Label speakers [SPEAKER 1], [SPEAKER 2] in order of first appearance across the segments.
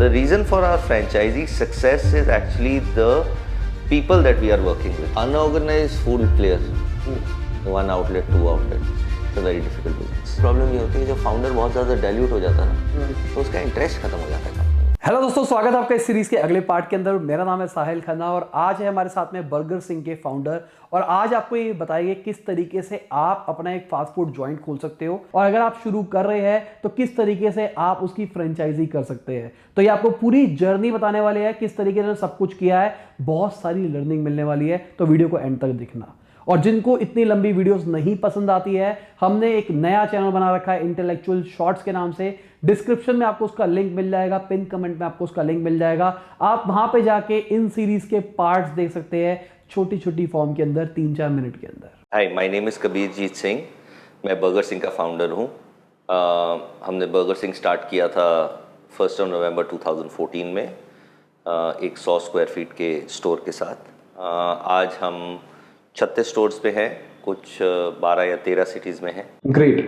[SPEAKER 1] The reason for our franchisee success is actually the people that we are working with. Unorganized food players, one outlet, two outlet, it's a very difficult business. Problem ये होती है जब founder बहुत ज़्यादा dilute हो जाता है ना, तो उसका इंटरेस्ट खत्म हो जाता है।
[SPEAKER 2] हेलो दोस्तों, स्वागत है आपका इस सीरीज के अगले पार्ट के अंदर। मेरा नाम है साहिल खन्ना और आज है हमारे साथ में बर्गर सिंह के फाउंडर। और आज आपको ये बताएंगे किस तरीके से आप अपना एक फास्ट फूड जॉइंट खोल सकते हो, और अगर आप शुरू कर रहे हैं तो किस तरीके से आप उसकी फ्रेंचाइजी कर सकते हैं। तो ये आपको पूरी जर्नी बताने वाले हैं, किस तरीके से सब कुछ किया है। बहुत सारी लर्निंग मिलने वाली है, तो वीडियो को एंड तक देखना। और जिनको इतनी लंबी वीडियोस नहीं पसंद आती है, हमने एक नया चैनल बना रखा है इंटेलेक्चुअल शॉर्ट्स के नाम से। डिस्क्रिप्शन में आपको उसका लिंक मिल जाएगा, पिन कमेंट में आपको उसका लिंक मिल जाएगा। आप वहां पे जाके इन सीरीज के पार्ट्स देख सकते हैं, छोटी छोटी फॉर्म के अंदर, 3-4 मिनट के अंदर।
[SPEAKER 1] हाय, माय नेम इज़ कबीरजीत सिंह। मैं बर्गर सिंह का फाउंडर हूँ। हमने बर्गर सिंह स्टार्ट किया था 1 नवंबर 2014 में, एक 100 स्क्वायर फीट के स्टोर के साथ। आज हम 36 स्टोर्स पे हैं, कुछ 12 या 13 सिटीज़ में हैं।
[SPEAKER 2] ग्रेट।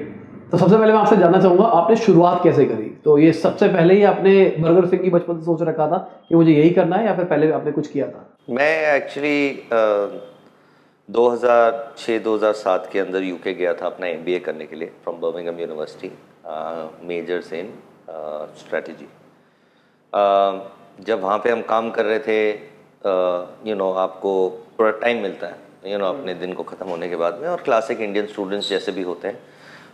[SPEAKER 2] तो सबसे पहले मैं आपसे जानना चाहूंगा, आपने शुरुआत कैसे करी? तो ये सबसे पहले ही आपने बर्गर सिंह की बचपन से सोच रखा था कि मुझे यही करना है, या फिर पहले आपने कुछ किया था?
[SPEAKER 1] मैं एक्चुअली 2006-2007 के अंदर यूके गया था अपना MBA करने के लिए from Birmingham university, measures in strategy. जब वहाँ पे हम काम कर रहे थे, आपको पूरा टाइम मिलता है अपने दिन को ख़त्म होने के बाद में, और क्लासिक इंडियन स्टूडेंट्स जैसे भी होते हैं,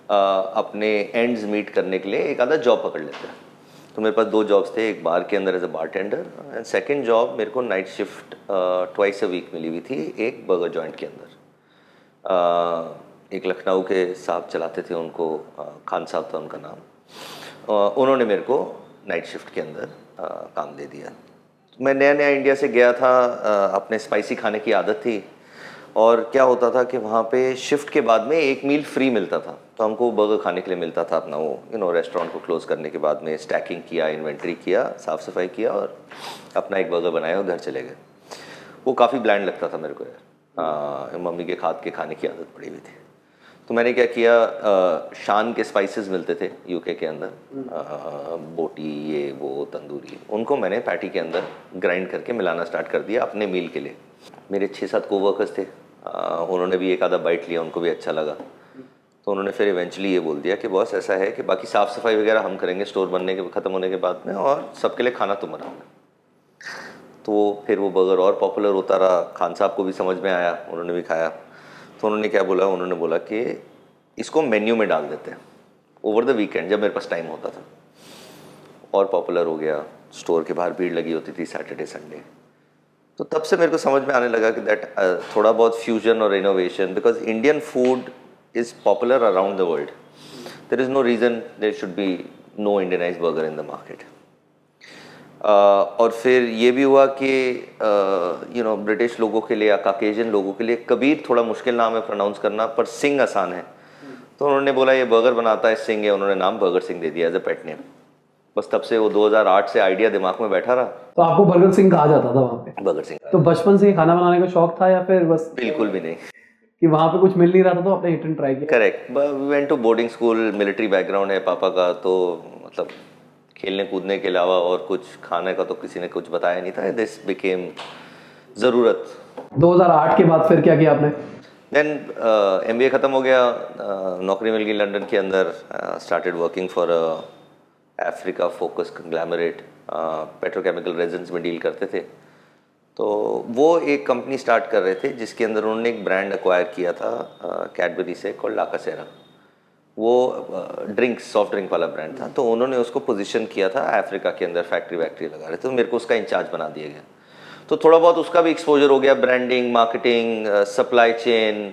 [SPEAKER 1] अपने एंड्स मीट करने के लिए एक आधा जॉब पकड़ लेते हैं। तो मेरे पास 2 जॉब्स थे, एक बार के अंदर as a bartender, and second job मेरे को night shift twice a week मिली हुई थी एक बर्गर जॉइंट के अंदर। एक लखनऊ के साहब चलाते थे, उनको खान साहब था उनका नाम। उन्होंने मेरे को नाइट शिफ्ट के अंदर काम दे दिया। मैं नया नया इंडिया से गया था, अपने स्पाइसी खाने की आदत थी, और क्या होता था कि वहाँ पे शिफ्ट के बाद में एक मील फ्री मिलता था, तो हमको बर्गर खाने के लिए मिलता था अपना। वो रेस्टोरेंट को क्लोज़ करने के बाद में स्टैकिंग किया, इन्वेंट्री किया, साफ़ सफाई किया, और अपना एक बर्गर बनाया और घर चले गए। वो काफ़ी ब्लैंड लगता था मेरे को यार। मम्मी के हाथ के खाने की आदत पड़ी हुई थी। तो मैंने क्या किया, शान के स्पाइसेस मिलते थे यूके के अंदर, बोटी, ये वो तंदूरी, उनको मैंने पैटी के अंदर ग्राइंड करके मिलाना स्टार्ट कर दिया अपने मील के लिए। मेरे 6-7 कोवर्कर्स थे, उन्होंने भी एक आधा बाइट लिया, उनको भी अच्छा लगा। तो उन्होंने फिर इवेंचुअली ये बोल दिया कि बॉस ऐसा है कि बाकी साफ़ सफाई वगैरह हम करेंगे स्टोर बनने के ख़त्म होने के बाद में, और सबके लिए खाना तुम बनाओगे। तो फिर वो बर्गर और पॉपुलर होता रहा। खान साहब को भी समझ में आया, उन्होंने भी खाया। तो उन्होंने क्या बोला, उन्होंने बोला कि इसको मेन्यू में डाल देते हैं ओवर द वीकेंड, जब मेरे पास टाइम होता था। और पॉपुलर हो गया, स्टोर के बाहर भीड़ लगी होती थी सैटरडे संडे। तो तब से मेरे को समझ में आने लगा कि दैट थोड़ा बहुत फ्यूजन और innovation, because Indian food is popular around the world, there is no reason there should be no Indianized burger in the market. और फिर ये भी हुआ कि ब्रिटिश लोगों के लिए या काकेशियन लोगों के लिए कबीर थोड़ा मुश्किल नाम है प्रोनाउंस करना, पर सिंह आसान है। तो उन्होंने बोला ये बर्गर बनाता है सिंह है, उन्होंने नाम बर्गर सिंह दे दिया एज अ पेट नेम। बस तब से वो 2008 से आइडिया दिमाग में बैठा रहा।
[SPEAKER 2] तो आपको बर्गर सिंह कहा जाता था वहाँ पे?
[SPEAKER 1] बर्गर सिंह।
[SPEAKER 2] तो बचपन से ही खाना बनाने का शौक था, या फिर बस
[SPEAKER 1] बिल्कुल भी नहीं
[SPEAKER 2] कि वहाँ पे कुछ मिल नहीं रहा था तो आपने हिट एंड ट्राई किया?
[SPEAKER 1] Correct. We went to boarding school, military background है पापा का, तो मतलब खेलने कूदने के अलावा और कुछ खाने का तो किसी ने कुछ बताया नहीं था। दिस बिकेम ज़रूरत।
[SPEAKER 2] 2008 के बाद फिर क्या किया आपने?
[SPEAKER 1] देन MBA ख़त्म हो गया, नौकरी मिल गई लंदन के अंदर। Started working for Africa focus conglomerate, petrochemical resins में डील करते थे। तो वो एक कंपनी स्टार्ट कर रहे थे जिसके अंदर उन्होंने एक ब्रांड एक्वायर किया था कैडबरी से, कॉल्ड लाकासेरा। वो ड्रिंक्स, सॉफ्ट ड्रिंक वाला ब्रांड था। तो उन्होंने उसको पोजीशन किया था अफ्रीका के अंदर, फैक्ट्री लगा रहे थे, तो मेरे को उसका इंचार्ज बना दिया गया। तो थोड़ा बहुत उसका भी एक्सपोजर हो गया, branding, marketing, supply chain,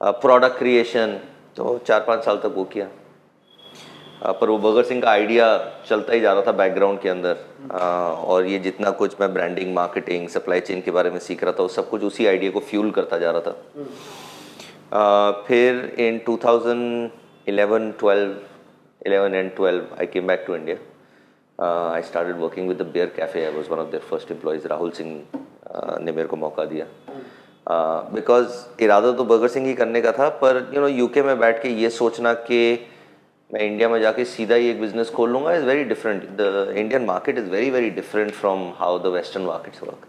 [SPEAKER 1] product creation. तो 4-5 साल तक वो किया। पर वो बर्गर सिंह का आइडिया चलता ही जा रहा था बैकग्राउंड के अंदर, और ये जितना कुछ मैं ब्रांडिंग, मार्केटिंग, सप्लाई चेन के बारे में सीख रहा था, वो सब कुछ उसी आइडिया को फ्यूल करता जा रहा था। फिर इन 2011 and 12 I came back to India. I started working with the Bear Cafe. I was one of their first employees. Rahul Singh ने मेरे को मौका दिया, बिकॉज इरादा तो बर्गर सिंह ही करने का था, पर यूके में बैठ के ये सोचना कि मैं इंडिया में जाके सीधा ही एक बिजनेस खोल लूँगा is very different. The Indian market is very very different from how the western markets work.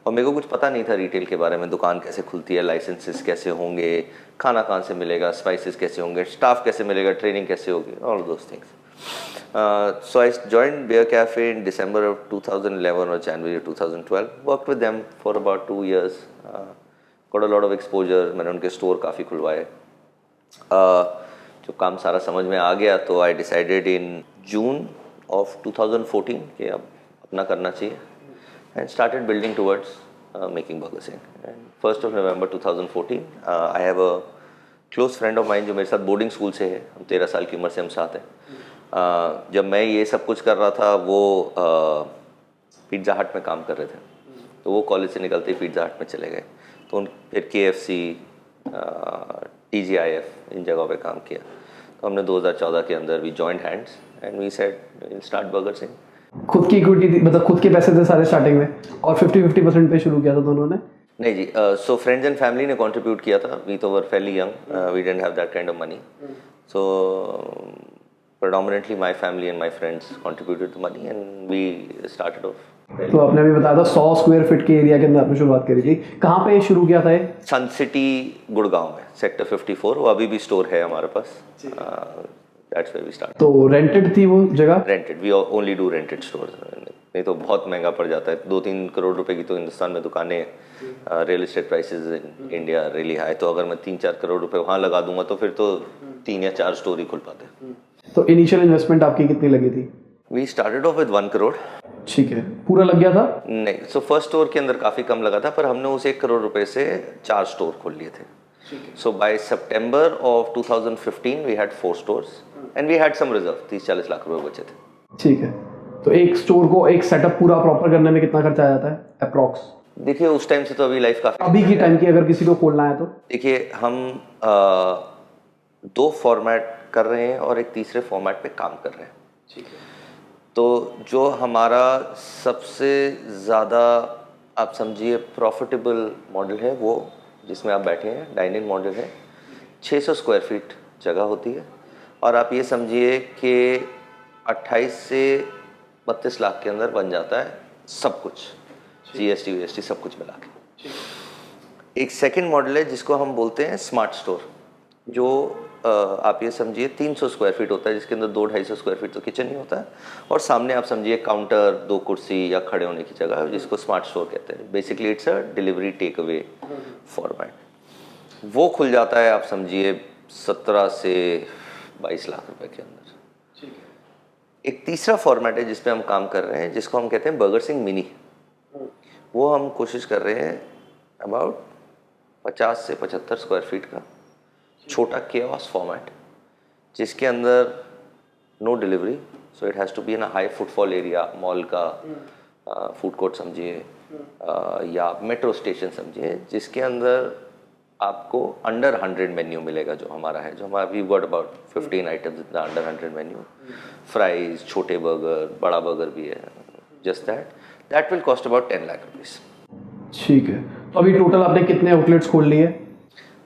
[SPEAKER 1] और मेरे को कुछ पता नहीं था रिटेल के बारे में, दुकान कैसे खुलती है, लाइसेंसेस कैसे होंगे, खाना कहाँ से मिलेगा, स्पाइसेस कैसे होंगे, स्टाफ कैसे मिलेगा, ट्रेनिंग कैसे होगी, all those things. So I joined Beer Cafe in December of 2011 or January of 2012. Worked with them for about 2 years. Got a lot of exposure. मैंने उनके स्टोर काफ़ी खुलवाए. जो काम सारा समझ में आ गया तो I decided in June of 2014 कि अब अपना करना चाहिए. And started building towards making Burger Singh. And 1st of November 2014, I have a close friend of mine जो मेरे साथ बोर्डिंग स्कूल से है. हम 13 साल की उम्र से हम साथ हैं. जब मैं ये सब कुछ कर रहा था वो पिज़्ज़ा हट में काम कर रहे थे. तो वो कॉलेज से निकलते ही पिज़्ज़ा हट में चले गए. तो फिर KFC, TGIF इन जगहों पे काम किया. तो हमने 2014 के अंदर we joined hands and we said will start Burger Singh.
[SPEAKER 2] खुद की इक्विटी थी, मतलब खुद के पैसे थे सारे स्टार्टिंग में, और 50-50% पे शुरू किया था दोनों ने?
[SPEAKER 1] नहीं जी, सो फ्रेंड्स एंड फैमिली ने कंट्रीब्यूट किया था. वी तो were fairly young, we didn't have that kind of money. So predominantly my family and my friends contributed the money and we started off.
[SPEAKER 2] तो आपने अभी बताया था 100 स्क्वायर फीट के एरिया के अंदर आपने शुरुआत करी थी. कहाँ पे शुरू किया था ये?
[SPEAKER 1] सन सिटी गुड़गांव में, सेक्टर 54. वो अभी भी स्टोर है हमारे पास. That's where we start.
[SPEAKER 2] तो रेंटेड थी वो जगह?
[SPEAKER 1] Rented. We only do rented stores. नहीं तो बहुत महंगा पड़ जाता है. 2-3 करोड़ रुपए की तो हिंदुस्तान में दुकानें, real estate prices in India really high. तो अगर मैं 3-4 करोड़ रुपए वहाँ लगा दूंगा तो फिर तो 3 या 4 स्टोर ही खुल पाते.
[SPEAKER 2] तो इनिशियल इन्वेस्टमेंट आपकी कितनी लगी थी?
[SPEAKER 1] We started off with 1 crore.
[SPEAKER 2] ठीक है. पूरा लग गया था?
[SPEAKER 1] नहीं. सो फर्स्ट स्टोर के अंदर काफ़ी कम लगा था, पर हमने उस 1 करोड़ रुपए से 4 स्टोर खोल लिए थे. So by September of 2015 we had 4 stores and we had some reserve. 30-40 lakh रुपए बचे थे. ठीक है.
[SPEAKER 2] तो एक स्टोर को एक सेटअप पूरा प्रॉपर करने में कितना खर्चा आ जाता है अप्रॉक्स?
[SPEAKER 1] देखिए उस टाइम से तो अभी लाइफ काफ़ी,
[SPEAKER 2] अभी की टाइम की अगर किसी को खोलना है तो
[SPEAKER 1] देखिए हम 2 फॉर्मेट कर रहे हैं और एक तीसरे फॉर्मेट पे काम कर रहे हैं. ठीक है. तो जो हमारा सबसे ज़्यादा आप समझिए प्रॉफिटेबल मॉडल है वो जिसमें आप बैठे हैं, डाइन इन मॉडल है. 600 स्क्वायर फीट जगह होती है और आप ये समझिए कि 28 से 32 लाख के अंदर बन जाता है सब कुछ, GST सब कुछ मिला के. एक सेकंड मॉडल है जिसको हम बोलते हैं स्मार्ट स्टोर, जो आप ये समझिए 300 स्क्वायर फीट होता है, जिसके अंदर 200-250 स्क्वायर फीट तो किचन ही होता है और सामने आप समझिए काउंटर, 2 कुर्सी या खड़े होने की जगह, जिसको स्मार्ट स्टोर कहते हैं. Basically it's a delivery take away format. वो खुल जाता है आप समझिए 17 से 22 लाख रुपए के अंदर. एक तीसरा फॉर्मेट है जिसपे हम काम कर रहे हैं, जिसको हम कहते हैं बर्गर सिंह मिनी. वो हम कोशिश कर रहे हैं अबाउट 50 से 75 स्क्वायर फीट का छोटा केओस फॉर्मेट, जिसके अंदर no delivery. So it has to be in a high footfall area, mall का फूड कोर्ट समझिए या मेट्रो स्टेशन समझिए, जिसके अंदर आपको अंडर 100 मेन्यू मिलेगा. जो हमारा है, जो हमारा we got about 15 items in the under 100 menu. Fries, छोटे बर्गर, बड़ा बर्गर भी है. Just that will cost about 10 lakh rupees.
[SPEAKER 2] ठीक है. तो अभी टोटल आपने कितने आउटलेट्स खोल लिए?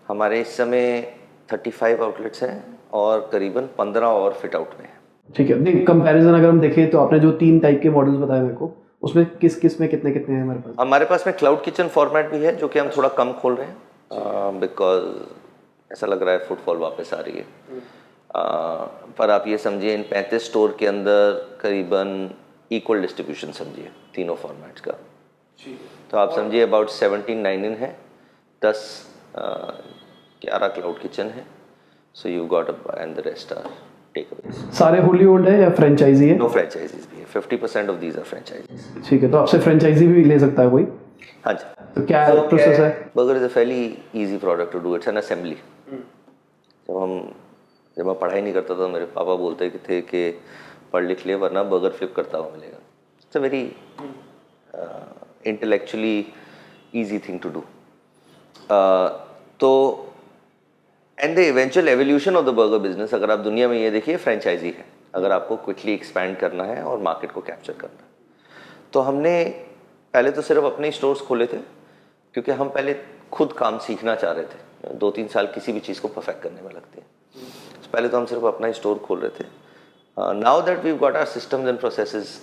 [SPEAKER 1] हमारे इस समय 35 आउटलेट्स हैं और करीबन 15 और फिट आउट में.
[SPEAKER 2] ठीक है. नहीं, कंपैरिजन अगर हम देखें तो आपने जो 3 टाइप के मॉडल्स बताए मेरे को, उसमें किस में कितने हैं हमारे पास?
[SPEAKER 1] हमारे पास में क्लाउड किचन फॉर्मेट भी है, जो कि हम थोड़ा कम खोल रहे हैं बिकॉज ऐसा लग रहा है फुटफॉल वापस आ रही है. पर आप ये समझिए इन 35 स्टोर के अंदर करीबन इक्वल डिस्ट्रीब्यूशन समझिए तीनों फॉर्मेट्स का. तो आप समझिए अबाउट 17 डाइन इन है, 11 क्लाउड किचन है. So you got and the rest are take aways.
[SPEAKER 2] सारे होली ओन्ड है या फ्रेंचाइजी है?
[SPEAKER 1] नो फ्रेंचाइजीज भी है. 50% ऑफ दीज आर फ्रेंचाइजीज.
[SPEAKER 2] ठीक है. तो आपसे फ्रेंचाइजी भी ले सकता है कोई?
[SPEAKER 1] हाँ जी.
[SPEAKER 2] तो क्या प्रोसेस है?
[SPEAKER 1] Burger is a fairly easy product to do. It's an assembly. जब मैं पढ़ाई नहीं करता था, मेरे पापा बोलते थे कि पढ़ लिख ले वरना बर्गर फ्लिप करता हुआ मिलेगा. It's a very intellectually easy thing to do. तो and the eventual evolution of the burger business, अगर आप दुनिया में ये देखिए, फ्रेंचाइजी है. अगर आपको क्विकली एक्सपैंड करना है और मार्केट को कैप्चर करना है, तो हमने पहले तो सिर्फ अपने स्टोर्स खोले थे, क्योंकि हम पहले खुद काम सीखना चाह रहे थे. 2-3 साल किसी भी चीज़ को परफेक्ट करने में लगते हैं. पहले तो हम सिर्फ अपना ही स्टोर खोल रहे थे. Now that we got our systems and processes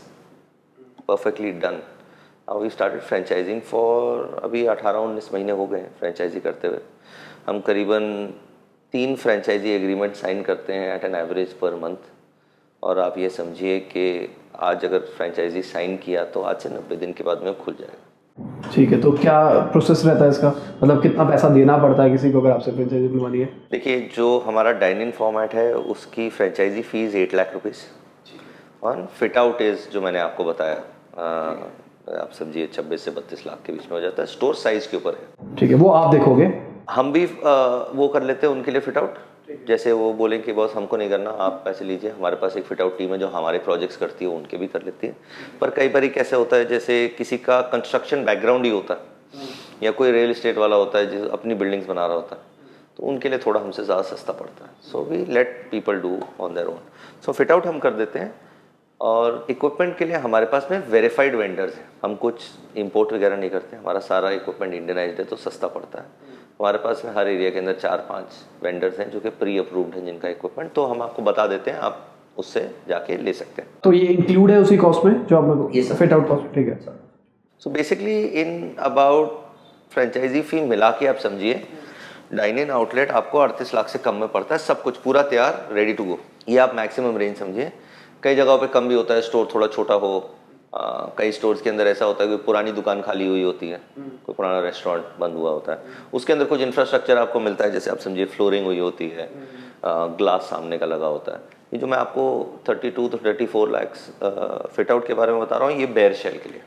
[SPEAKER 1] perfectly done, we started franchising for, अभी 18-19 महीने हो गए हैं फ्रेंचाइजी करते हुए. हम करीबन 3 फ्रेंचाइजी एग्रीमेंट साइन करते हैं at an average per month. और आप ये समझिए कि आज अगर फ्रेंचाइजी साइन किया तो आज से 90 दिन के बाद में खुल जाएगा.
[SPEAKER 2] ठीक है, तो क्या प्रोसेस रहता है इसका, मतलब कितना पैसा देना पड़ता है किसी को अगर आपसे फ्रेंचाइजी बनवानी है?
[SPEAKER 1] देखिए, जो हमारा डाइन इन फॉर्मेट है उसकी फ्रेंचाइजी फीस 8 लाख रुपीज़. और फिट आउट इज़ जो मैंने आपको बताया, आप समझिए 26 से 32 लाख के बीच में हो जाता है. स्टोर साइज़ के ऊपर है.
[SPEAKER 2] ठीक है, वो आप देखोगे?
[SPEAKER 1] हम भी वो कर लेते हैं उनके लिए फिट आउट. जैसे वो बोलें कि बॉस हमको नहीं करना, आप पैसे लीजिए, हमारे पास एक फिट आउट टीम है जो हमारे प्रोजेक्ट्स करती है, उनके भी कर लेती है. पर कई बार कैसे होता है, जैसे किसी का कंस्ट्रक्शन बैकग्राउंड ही होता है या कोई रियल एस्टेट वाला होता है जो अपनी बिल्डिंग्स बना रहा होता है, तो उनके लिए थोड़ा हमसे ज़्यादा सस्ता पड़ता है. So we let people do on their own. So fit out हम कर देते हैं. और इक्विपमेंट के लिए हमारे पास में वेरीफाइड वेंडर्स हैं. हम कुछ इंपोर्ट वगैरह नहीं करते. हमारा सारा इक्विपमेंट इंडियनाइज्ड है तो सस्ता पड़ता है. हमारे पास में हर एरिया के अंदर 4-5 वेंडर्स हैं जो कि प्री अप्रूव्ड हैं जिनका इक्विपमेंट, तो हम आपको बता देते हैं, आप उससे जाके ले सकते हैं.
[SPEAKER 2] तो ये इंक्लूड है उसी कॉस्ट में जो आपने फिट आउट कॉस्ट? ठीक है.
[SPEAKER 1] So basically in about franchisee fee मिला के आप समझिए डाइन इन आउटलेट आपको 38 लाख से कम में पड़ता है. सब कुछ पूरा तैयार, रेडी टू गो. ये आप मैक्सिमम रेंज समझिए. कई जगहों पे कम भी होता है, स्टोर थोड़ा छोटा हो. कई स्टोर्स के अंदर ऐसा होता है कि पुरानी दुकान खाली हुई होती है, कोई पुराना रेस्टोरेंट बंद हुआ होता है, उसके अंदर कुछ इंफ्रास्ट्रक्चर आपको मिलता है, जैसे आप समझिए फ्लोरिंग हुई होती है, ग्लास सामने का लगा होता है. ये जो मैं आपको 32 to 34 लाख फिट आउट के बारे में बता रहा हूँ, ये बेयर शेल के लिए,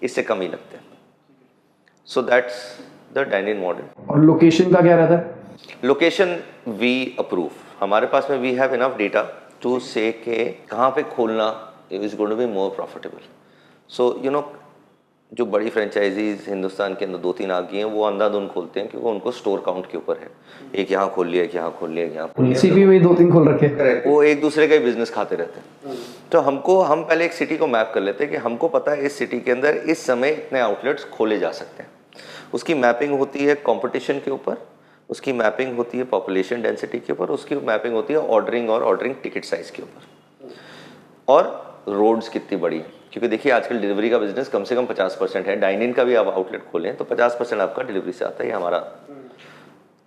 [SPEAKER 1] इससे कम ही लगते हैं. So that's the dine in model.
[SPEAKER 2] और लोकेशन का क्या रहता है?
[SPEAKER 1] Location we approve. हमारे पास में we have enough data to say के कहाँ पे खोलना is going to be more profitable. So you know, जो बड़ी फ्रेंचाइजीज हिंदुस्तान के अंदर 2-3 आ गई हैं, वो अंधाधुन खोलते हैं क्योंकि उनको स्टोर काउंट के ऊपर है. एक यहाँ खोल लिया, एक यहाँ खोल लिया, एक यहाँ खोल लिया.
[SPEAKER 2] सीपी में 2-3 खोल रखे.
[SPEAKER 1] वो एक दूसरे का ही बिजनेस खाते रहते हैं. तो हम पहले एक सिटी को मैप कर लेते हैं कि हमको पता है इस सिटी के अंदर इस समय इतने आउटलेट्स खोले जा सकते हैं. उसकी मैपिंग होती है कंपटीशन के ऊपर, उसकी मैपिंग होती है पॉपुलेशन डेंसिटी के ऊपर, उसकी मैपिंग होती है ऑर्डरिंग टिकट साइज के ऊपर, और रोड्स कितनी बड़ी है. क्योंकि देखिए आजकल डिलीवरी का बिजनेस कम से कम 50% है. डाइन इन का भी आप आउटलेट खोलें तो 50% आपका डिलीवरी से आता है हमारा.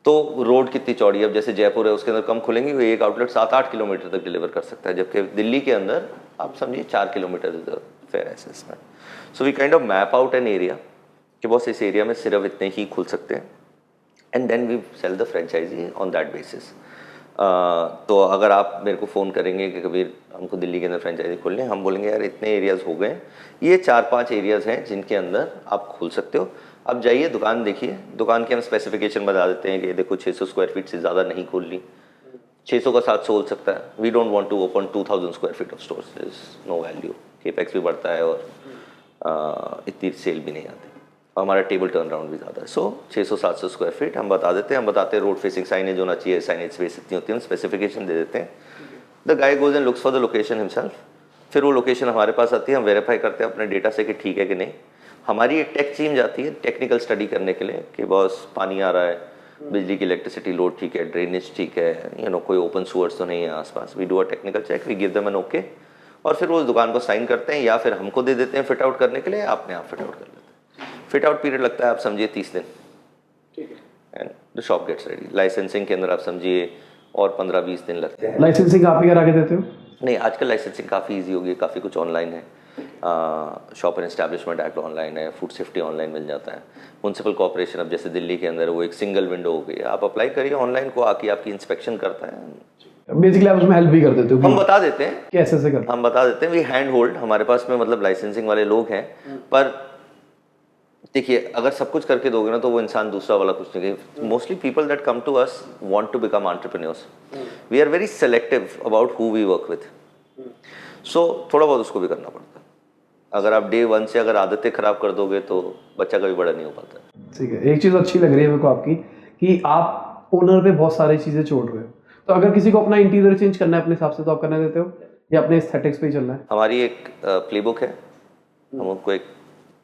[SPEAKER 1] तो रोड कितनी चौड़ी है. अब जैसे जयपुर है, उसके अंदर कम खुलेंगे, वो एक आउटलेट 7-8 किलोमीटर तक डिलीवर कर सकता है, जबकि दिल्ली के अंदर आप समझिए 4 kilometre is the fair assessment. So we kind of map out an area कि बस इस एरिया में सिर्फ इतने ही खुल सकते हैं, and then we sell the franchisee on that basis. तो अगर आप मेरे को फ़ोन करेंगे कि कबीर हमको दिल्ली के अंदर फ्रेंचाइजी खोलने, हम बोलेंगे यार इतने एरियाज़ हो गए, ये 4-5 एरियाज़ हैं जिनके अंदर आप खोल सकते हो. आप जाइए, दुकान देखिए, दुकान के हम स्पेसिफिकेशन बता देते हैं कि देखो 600 स्क्वायर फीट से ज़्यादा नहीं खोलनी, 600 का 700 हो सकता है. We don't want to open 2000 square feet of stores, is no value. Capex भी बढ़ता है और इतनी सेल भी नहीं आती, हमारा टेबल टर्न अराउंड भी ज़्यादा है. सो 600-700 स्क्वायर फीट हम बता देते हैं. हम बताते हैं रोड फेसिंग साइनेज होना चाहिए, साइनेज स्पेस इतनी होती है, हम स्पेसिफिकेशन दे देते हैं. The guy goes and looks for the location himself. फिर वो लोकेशन हमारे पास आती है, हम वेरीफाई करते हैं अपने डेटा से कि ठीक है कि नहीं. हमारी एक टेक टीम जाती है टेक्निकल स्टडी करने के लिए कि बॉस पानी आ रहा है, बिजली की इलेक्ट्रिसिटी लोड ठीक है, ड्रेनेज ठीक है, कोई ओपन सूअर्स तो नहीं है आसपास. We do a technical check, we give them an okay, और फिर वो उस दुकान को साइन करते हैं या फिर हमको दे देते हैं फिट आउट करने के लिए, अपने आप फिट आउट कर लेते हैं. फिट आउट पीरियड लगता है आप समझिए 30 दिन. ठीक है. And the shop gets ready. Licensing के अंदर आप समझिए और 15-20 दिन लगते हैं.
[SPEAKER 2] लाइसेंसिंग आप ही करा के देते हो?
[SPEAKER 1] नहीं, आजकल लाइसेंसिंग काफ़ी इजी हो गई, काफ़ी कुछ ऑनलाइन है. Shop and establishment act online है, फूड सेफ्टी ऑनलाइन मिल जाता है. म्यूनसिपल कॉर्पोरेशन अब जैसे दिल्ली के अंदर वो एक सिंगल विंडो हो गई, आप अप्लाई करिए ऑनलाइन, को आके आपकी इंस्पेक्शन करता है.
[SPEAKER 2] बेसिकली आप उसमें हेल्प भी कर देते हो?
[SPEAKER 1] हम बता देते हैं
[SPEAKER 2] कैसे से करते हैं,
[SPEAKER 1] हम बता देते हैं. वी हैंड होल्ड, हमारे पास में मतलब लाइसेंसिंग वाले लोग हैं. पर देखिए अगर सब कुछ करके दोगे ना तो वो इंसान दूसरा वाला कुछ नहीं. Mostly people that come to us want to become entrepreneurs. We are very selective about who we work with. So थोड़ा बहुत उसको भी करना पड़ता है. अगर आप डे 1 से अगर आदतें खराब कर दोगे तो बच्चा कभी बड़ा नहीं हो पाता.
[SPEAKER 2] ठीक है. एक चीज़ अच्छी लग रही है मेरे को आपकी कि आप ओनर पे बहुत सारी चीज़ें छोड़ रहे हो. तो अगर किसी को अपना इंटीरियर चेंज करना है अपने हिसाब से तो आप करने देते हो या अपने एस्थेटिक्स पे ही चलना है?
[SPEAKER 1] हमारी एक प्लेबुक है, हम उनको एक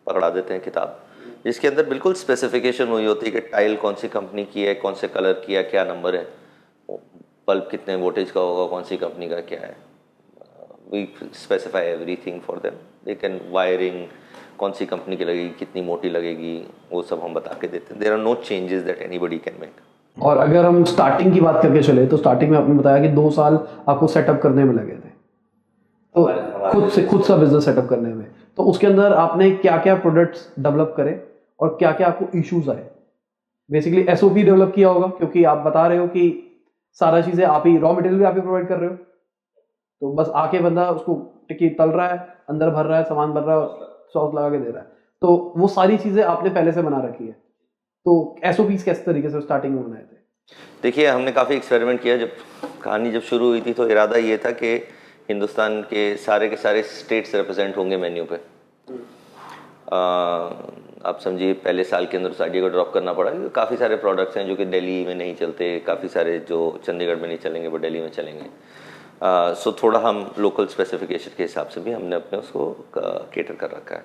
[SPEAKER 1] पकड़ा देते हैं किताब, जिसके अंदर बिल्कुल स्पेसिफिकेशन हुई होती है कि टाइल कौन सी कंपनी की है, कौन से कलर की है, क्या नंबर है. बल्ब कितने वोल्टेज का होगा, कौन सी कंपनी का क्या है, we specify everything for them. They can wiring कौन सी कंपनी की लगेगी, कितनी मोटी लगेगी, वो सब हम बता के देते हैं। There are no changes that anybody can make.
[SPEAKER 2] और अगर हम स्टार्टिंग की बात करके चले तो स्टार्टिंग में आपने बताया कि 2 साल आपको सेटअप करने में लगे थे, तो खुद सा बिजनेस सेटअप करने में, तो उसके अंदर आपने क्या क्या प्रोडक्ट्स डेवलप करे और क्या क्या आपको इश्यूज आए? बेसिकली एसओपी डेवलप किया होगा, क्योंकि आप बता रहे हो कि सारा चीज़ें आप ही, रॉ मटेरियल भी आप ही प्रोवाइड कर रहे हो, तो बस आके बंदा उसको टिक्की तल रहा है, अंदर भर रहा है, सामान भर रहा है, सॉस लगा के दे रहा है, तो वो सारी चीज़ें आपने पहले से बना रखी है। तो एसओपीज किस तरीके से स्टार्टिंग में बनाए थे?
[SPEAKER 1] देखिए, हमने काफ़ी एक्सपेरिमेंट किया। जब कहानी जब शुरू हुई थी तो इरादा ये था कि हिंदुस्तान के सारे स्टेट्स रिप्रेजेंट होंगे मेन्यू पे। आप समझिए पहले साल के अंदर उस आइडिया को ड्रॉप करना पड़ा, क्योंकि काफ़ी सारे प्रोडक्ट्स हैं जो कि दिल्ली में नहीं चलते, काफ़ी सारे जो चंडीगढ़ में नहीं चलेंगे वो दिल्ली में चलेंगे। सो थोड़ा हम लोकल स्पेसिफिकेशन के हिसाब से भी हमने अपने उसको केटर कर रखा है।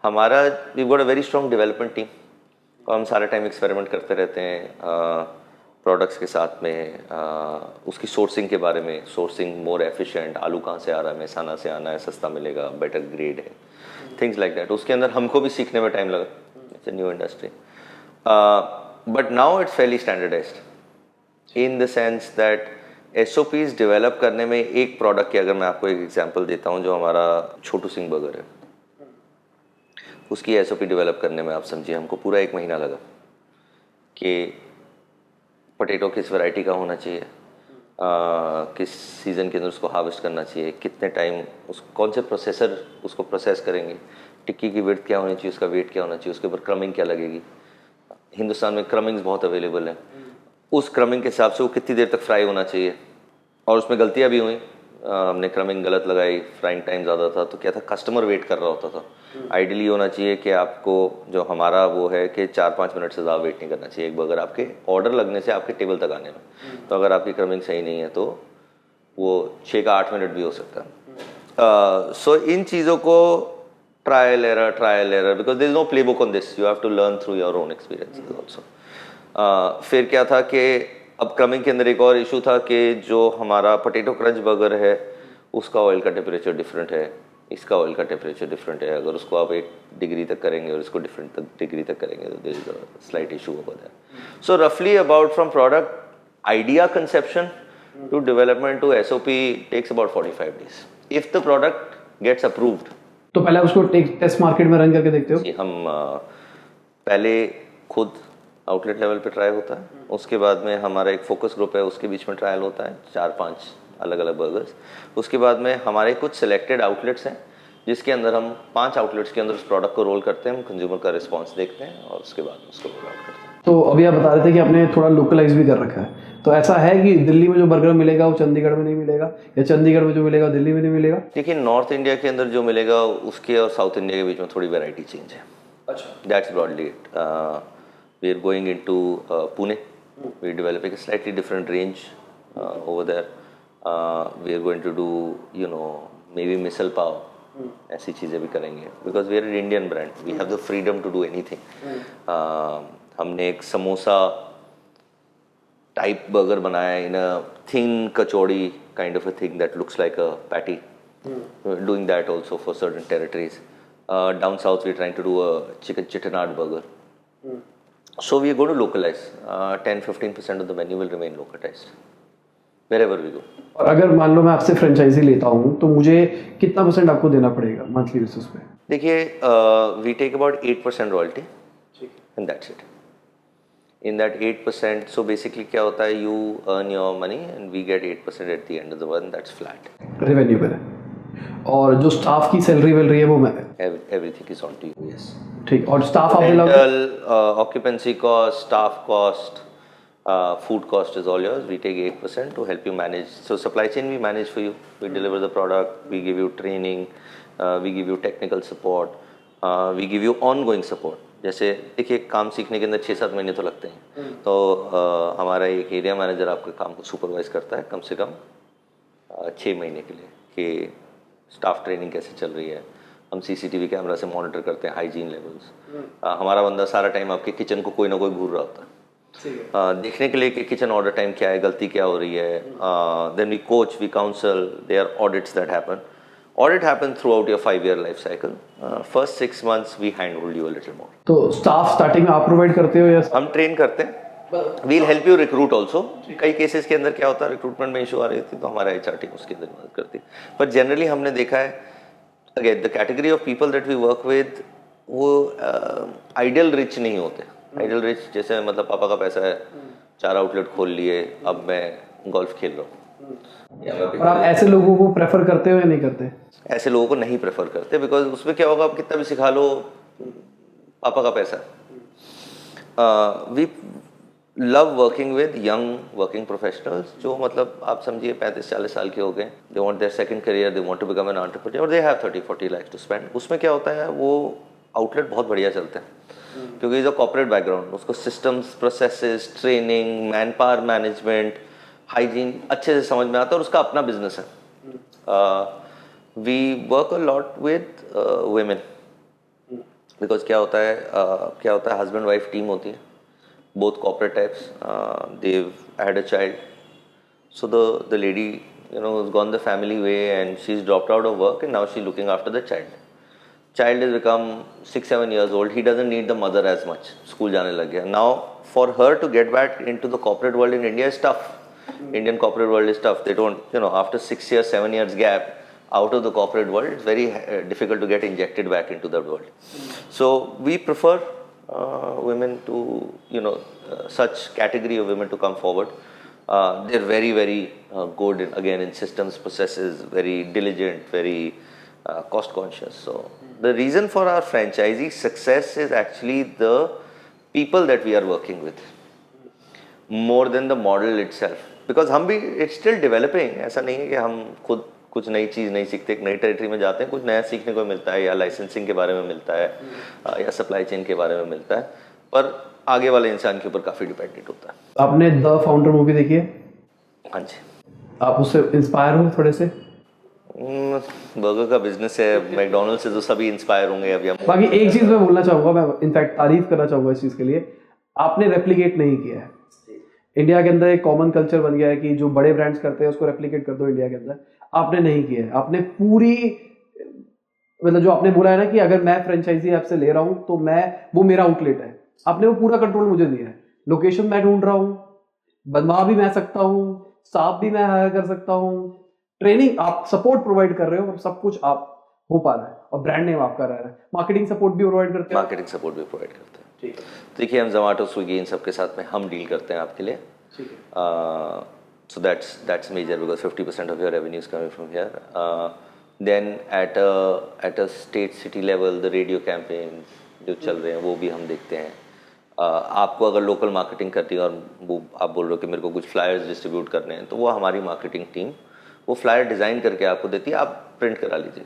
[SPEAKER 1] हमारा we got a very strong development team, और हम सारा टाइम एक्सपेरिमेंट करते रहते हैं प्रोडक्ट्स के साथ में। उसकी सोर्सिंग के बारे में, सोर्सिंग मोर एफिशिएंट, आलू कहाँ से आ रहा है, महसाना से आना है, सस्ता मिलेगा, बेटर ग्रेड है, थिंग्स लाइक दैट। उसके अंदर हमको भी सीखने में टाइम लगा, it's a new industry, but now it's fairly standardized in the sense that SOPs develop करने में एक प्रोडक्ट की अगर मैं आपको एक एग्जांपल देता हूँ, जो हमारा छोटू सिंह बर्गर है, उसकी एसओपी डेवलप करने में आप समझिए हमको पूरा 1 महीना लगा कि पोटैटो किस वैरायटी का होना चाहिए, किस सीज़न के अंदर उसको हार्वेस्ट करना चाहिए, कितने टाइम उस कौन से प्रोसेसर उसको प्रोसेस करेंगे, टिक्की की विड्थ क्या होनी चाहिए, उसका वेट क्या होना चाहिए, उसके ऊपर क्रमिंग क्या लगेगी। हिंदुस्तान में क्रमिंग्स बहुत अवेलेबल हैं, उस क्रमिंग के हिसाब से वो कितनी देर तक फ्राई होना चाहिए। और उसमें गलतियाँ भी हुई, हमने क्रमिंग गलत लगाई, फ्राइंग टाइम ज़्यादा था, तो क्या था, कस्टमर वेट कर रहा होता था। आइडियली होना चाहिए कि आपको जो हमारा वो है कि 4-5 मिनट से ज़्यादा वेट नहीं करना चाहिए एक बर्गर आपके ऑर्डर लगने से आपके टेबल तक आने में। तो अगर आपकी क्रमिंग सही नहीं है तो वो 6 का 8 मिनट भी हो सकता है। सो इन चीज़ों को trial error, because there is no playbook on this, you have to learn through your own experiences also. फिर क्या था कि अब क्रमिंग के अंदर एक और इशू था कि जो हमारा पोटैटो क्रंच बर्गर है उसका ऑयल का टेम्परेचर डिफरेंट है, इसका ऑयल का टेम्परेचर डिफरेंट है। अगर उसको आप 1 डिग्री तक करेंगे और इसको डिफरेंट डिग्री तक करेंगे तो there is a slight issue over there. So रफली about from product idea conception to development to SOP takes about 45 days if the product gets approved.
[SPEAKER 2] तो पहले उसको टेस्ट मार्केट में रन करके देखते हो?
[SPEAKER 1] जी, हम पहले खुद आउटलेट लेवल पे ट्राई होता है, उसके बाद में हमारा एक फोकस ग्रुप है, उसके बीच में ट्रायल होता है 4-5 अलग अलग बर्गर्स। उसके बाद में हमारे कुछ सिलेक्टेड आउटलेट्स हैं जिसके अंदर हम 5 आउटलेट्स के अंदर उस प्रोडक्ट को रोल करते हैं, हम कंज्यूमर का रिस्पांस देखते हैं और उसके बाद उसको रोल आउट करते हैं।
[SPEAKER 2] तो अभी आप बता रहे थे कि आपने थोड़ा लोकलाइज भी कर रखा है, तो ऐसा है कि दिल्ली में जो बर्गर मिलेगा वो चंडीगढ़ में नहीं मिलेगा, या चंडीगढ़ में जो मिलेगा दिल्ली में नहीं मिलेगा?
[SPEAKER 1] देखिए, नॉर्थ इंडिया के अंदर जो मिलेगा उसके और साउथ इंडिया के बीच में थोड़ी वैरायटी चेंज है।
[SPEAKER 2] अच्छा,
[SPEAKER 1] that's broadly it. We are going into Pune, we are developing a slightly different range over there. We are going to do maybe misal pav, ऐसी चीज़ें भी करेंगे, because we are an Indian brand, we have the freedom to do anything. हमने एक samosa type burger बनाया है in a thin kachori kind of a thing that looks like a patty, doing that also for certain territories. Down south we are trying to do a chicken Chettinad burger. So we are going to localize. 10-15% of the menu will remain localized wherever we go.
[SPEAKER 2] और अगर मान लो मैं आपसे franchise लेता हूँ तो मुझे कितना % आपको देना पड़ेगा मंथली बेसिस पे?
[SPEAKER 1] देखिए, we take about 8% royalty and that's it. In that 8%, so basically क्या होता है, you earn your money and we get 8% at the end of the month, that's flat.
[SPEAKER 2] Revenue पे। और जो स्टाफ की सैलरी मिल रही है वो मैं?
[SPEAKER 1] Everything is on to you, yes.
[SPEAKER 2] ठीक, और स्टाफ आप दिलाओगे?
[SPEAKER 1] Rental, occupancy cost, staff cost, food cost is all yours. We take 8% to help you manage. So supply chain we manage for you. We deliver the product, we give you training, we give you technical support, we give you ongoing support. जैसे देखिए, काम सीखने के अंदर 6-7 महीने तो लगते हैं, तो हमारा एक एरिया मैनेजर आपके काम को सुपरवाइज करता है कम से कम 6 महीने के लिए कि स्टाफ ट्रेनिंग कैसे चल रही है। हम सीसीटीवी कैमरा से मॉनिटर करते हैं हाइजीन लेवल्स। हमारा बंदा सारा टाइम आपके किचन को कोई ना कोई घूर रहा होता है, देखने के लिए कि किचन ऑर्डर टाइम क्या है, गलती क्या हो रही है. Then we coach, we counsel, there are audits that happen. Audit happens throughout your 5-year life cycle. First 6 months we handhold you a little more.
[SPEAKER 2] तो स्टाफ स्टार्टिंग में आप प्रोवाइड करते हो या
[SPEAKER 1] हम ट्रेन करते हैं. We'll help you recruit also. कई केसेस के अंदर क्या होता है, रिक्रूटमेंट में इशू आ रही थी तो हमारा HR टीम उसके अंदर मदद करती है. पर जनरली हमने देखा है, again the category of people that we work with वो आइडियल रिच नहीं होते. आइडियल रिच जैसे मतलब पापा का पैसा है, 4 आउटलेट खोल लिए, अब मैं गोल्फ खेल रहा हूँ.
[SPEAKER 2] और आप ऐसे लोगों को प्रेफर करते हो या नहीं करते?
[SPEAKER 1] ऐसे लोगों को नहीं प्रेफर करते, बिकॉज उसमें क्या होगा, आप कितना भी सिखा लो, पापा का पैसा. We love working with young working professionals जो मतलब आप समझिए 35-40 साल के हो गए. They want their second career, they want to become an entrepreneur, they have 30-40 lakh to spend. उसमें क्या होता है, वो आउटलेट बहुत बढ़िया चलते हैं क्योंकि जो कॉर्पोरेट बैकग्राउंड, उसको systems, processes, training, man power management, hygiene अच्छे से समझ में आता है और उसका अपना बिजनेस है. We work a lot with women because क्या होता है हस्बैंड वाइफ टीम होती है, both corporate types. They've had a child, so the lady has gone the family way and she's dropped out of work and now she's looking after the child. Child has become 6-7 years old. He doesn't need the mother as much. School जाने लग गया. Now for her to get back into the corporate world in India is tough. Indian corporate world is tough. They don't, after 6 years, 7 years gap out of the corporate world, it's very difficult to get injected back into that world. So we prefer women to, such category of women to come forward. They're very, very good in systems, processes, very diligent, very cost conscious. So the reason for our franchisee success is actually the people that we are working with, more than the model itself. Because हम भी it's still developing. ऐसा नहीं है कि हम खुद कुछ नई चीज़ नहीं सीखते. एक नई टेरिटरी में जाते हैं, कुछ नया सीखने को मिलता है, या लाइसेंसिंग के बारे में मिलता है, या सप्लाई चेन के बारे में मिलता है, पर आगे वाले इंसान के ऊपर काफ़ी डिपेंडेंट होता है.
[SPEAKER 2] आपने द फाउंडर मूवी देखी है?
[SPEAKER 1] हाँ जी.
[SPEAKER 2] आप उससे इंस्पायर हो थोड़े से?
[SPEAKER 1] बर्गर का बिजनेस है, मैकडोनल्ड्स से तो सभी इंस्पायर होंगे. अभी हम
[SPEAKER 2] बाकी एक चीज़ मैं बोलना चाहूँगा, मैं इनफैक्ट तारीफ करना चाहूँगा इस चीज़ के लिए, आपने रेप्लिकेट नहीं किया है. इंडिया के अंदर एक कॉमन कल्चर बन गया है कि जो बड़े ब्रांड्स करते हैं उसको रेप्लिकेट कर दो इंडिया के अंदर. आपने नहीं किया है. आपने पूरी, मतलब जो आपने बोला है ना कि अगर मैं फ्रेंचाइजी आपसे ले रहा हूं तो वो मेरा आउटलेट है, आपने वो पूरा कंट्रोल मुझे दिया है. लोकेशन मैं ढूंढ रहा हूं, बनवा भी मैं सकता हूं, स्टाफ भी मैं हायर कर सकता हूं, ट्रेनिंग आप सपोर्ट प्रोवाइड कर रहे हो, सब कुछ आप हो पा रहा है और ब्रांड नेम आपका रह रहा है. मार्केटिंग सपोर्ट भी प्रोवाइड करते हैं?
[SPEAKER 1] मार्केटिंग सपोर्ट भी प्रोवाइड करते हैं. ठीक है. देखिए हम जोमेटो, स्विगी, इन सबके साथ में हम डील करते हैं आपके लिए. ठीक है. So that's major because 50% of your revenue is coming from here. Then at a state city level, the radio campaigns जो चल रहे हैं वो भी हम देखते हैं. आपको अगर लोकल मार्केटिंग करती है और वो आप बोल रहे हो कि मेरे को कुछ फ्लायर्स डिस्ट्रीब्यूट करने हैं, तो वो हमारी मार्केटिंग टीम वो फ्लायर डिज़ाइन करके आपको देती है, आप प्रिंट करा लीजिए.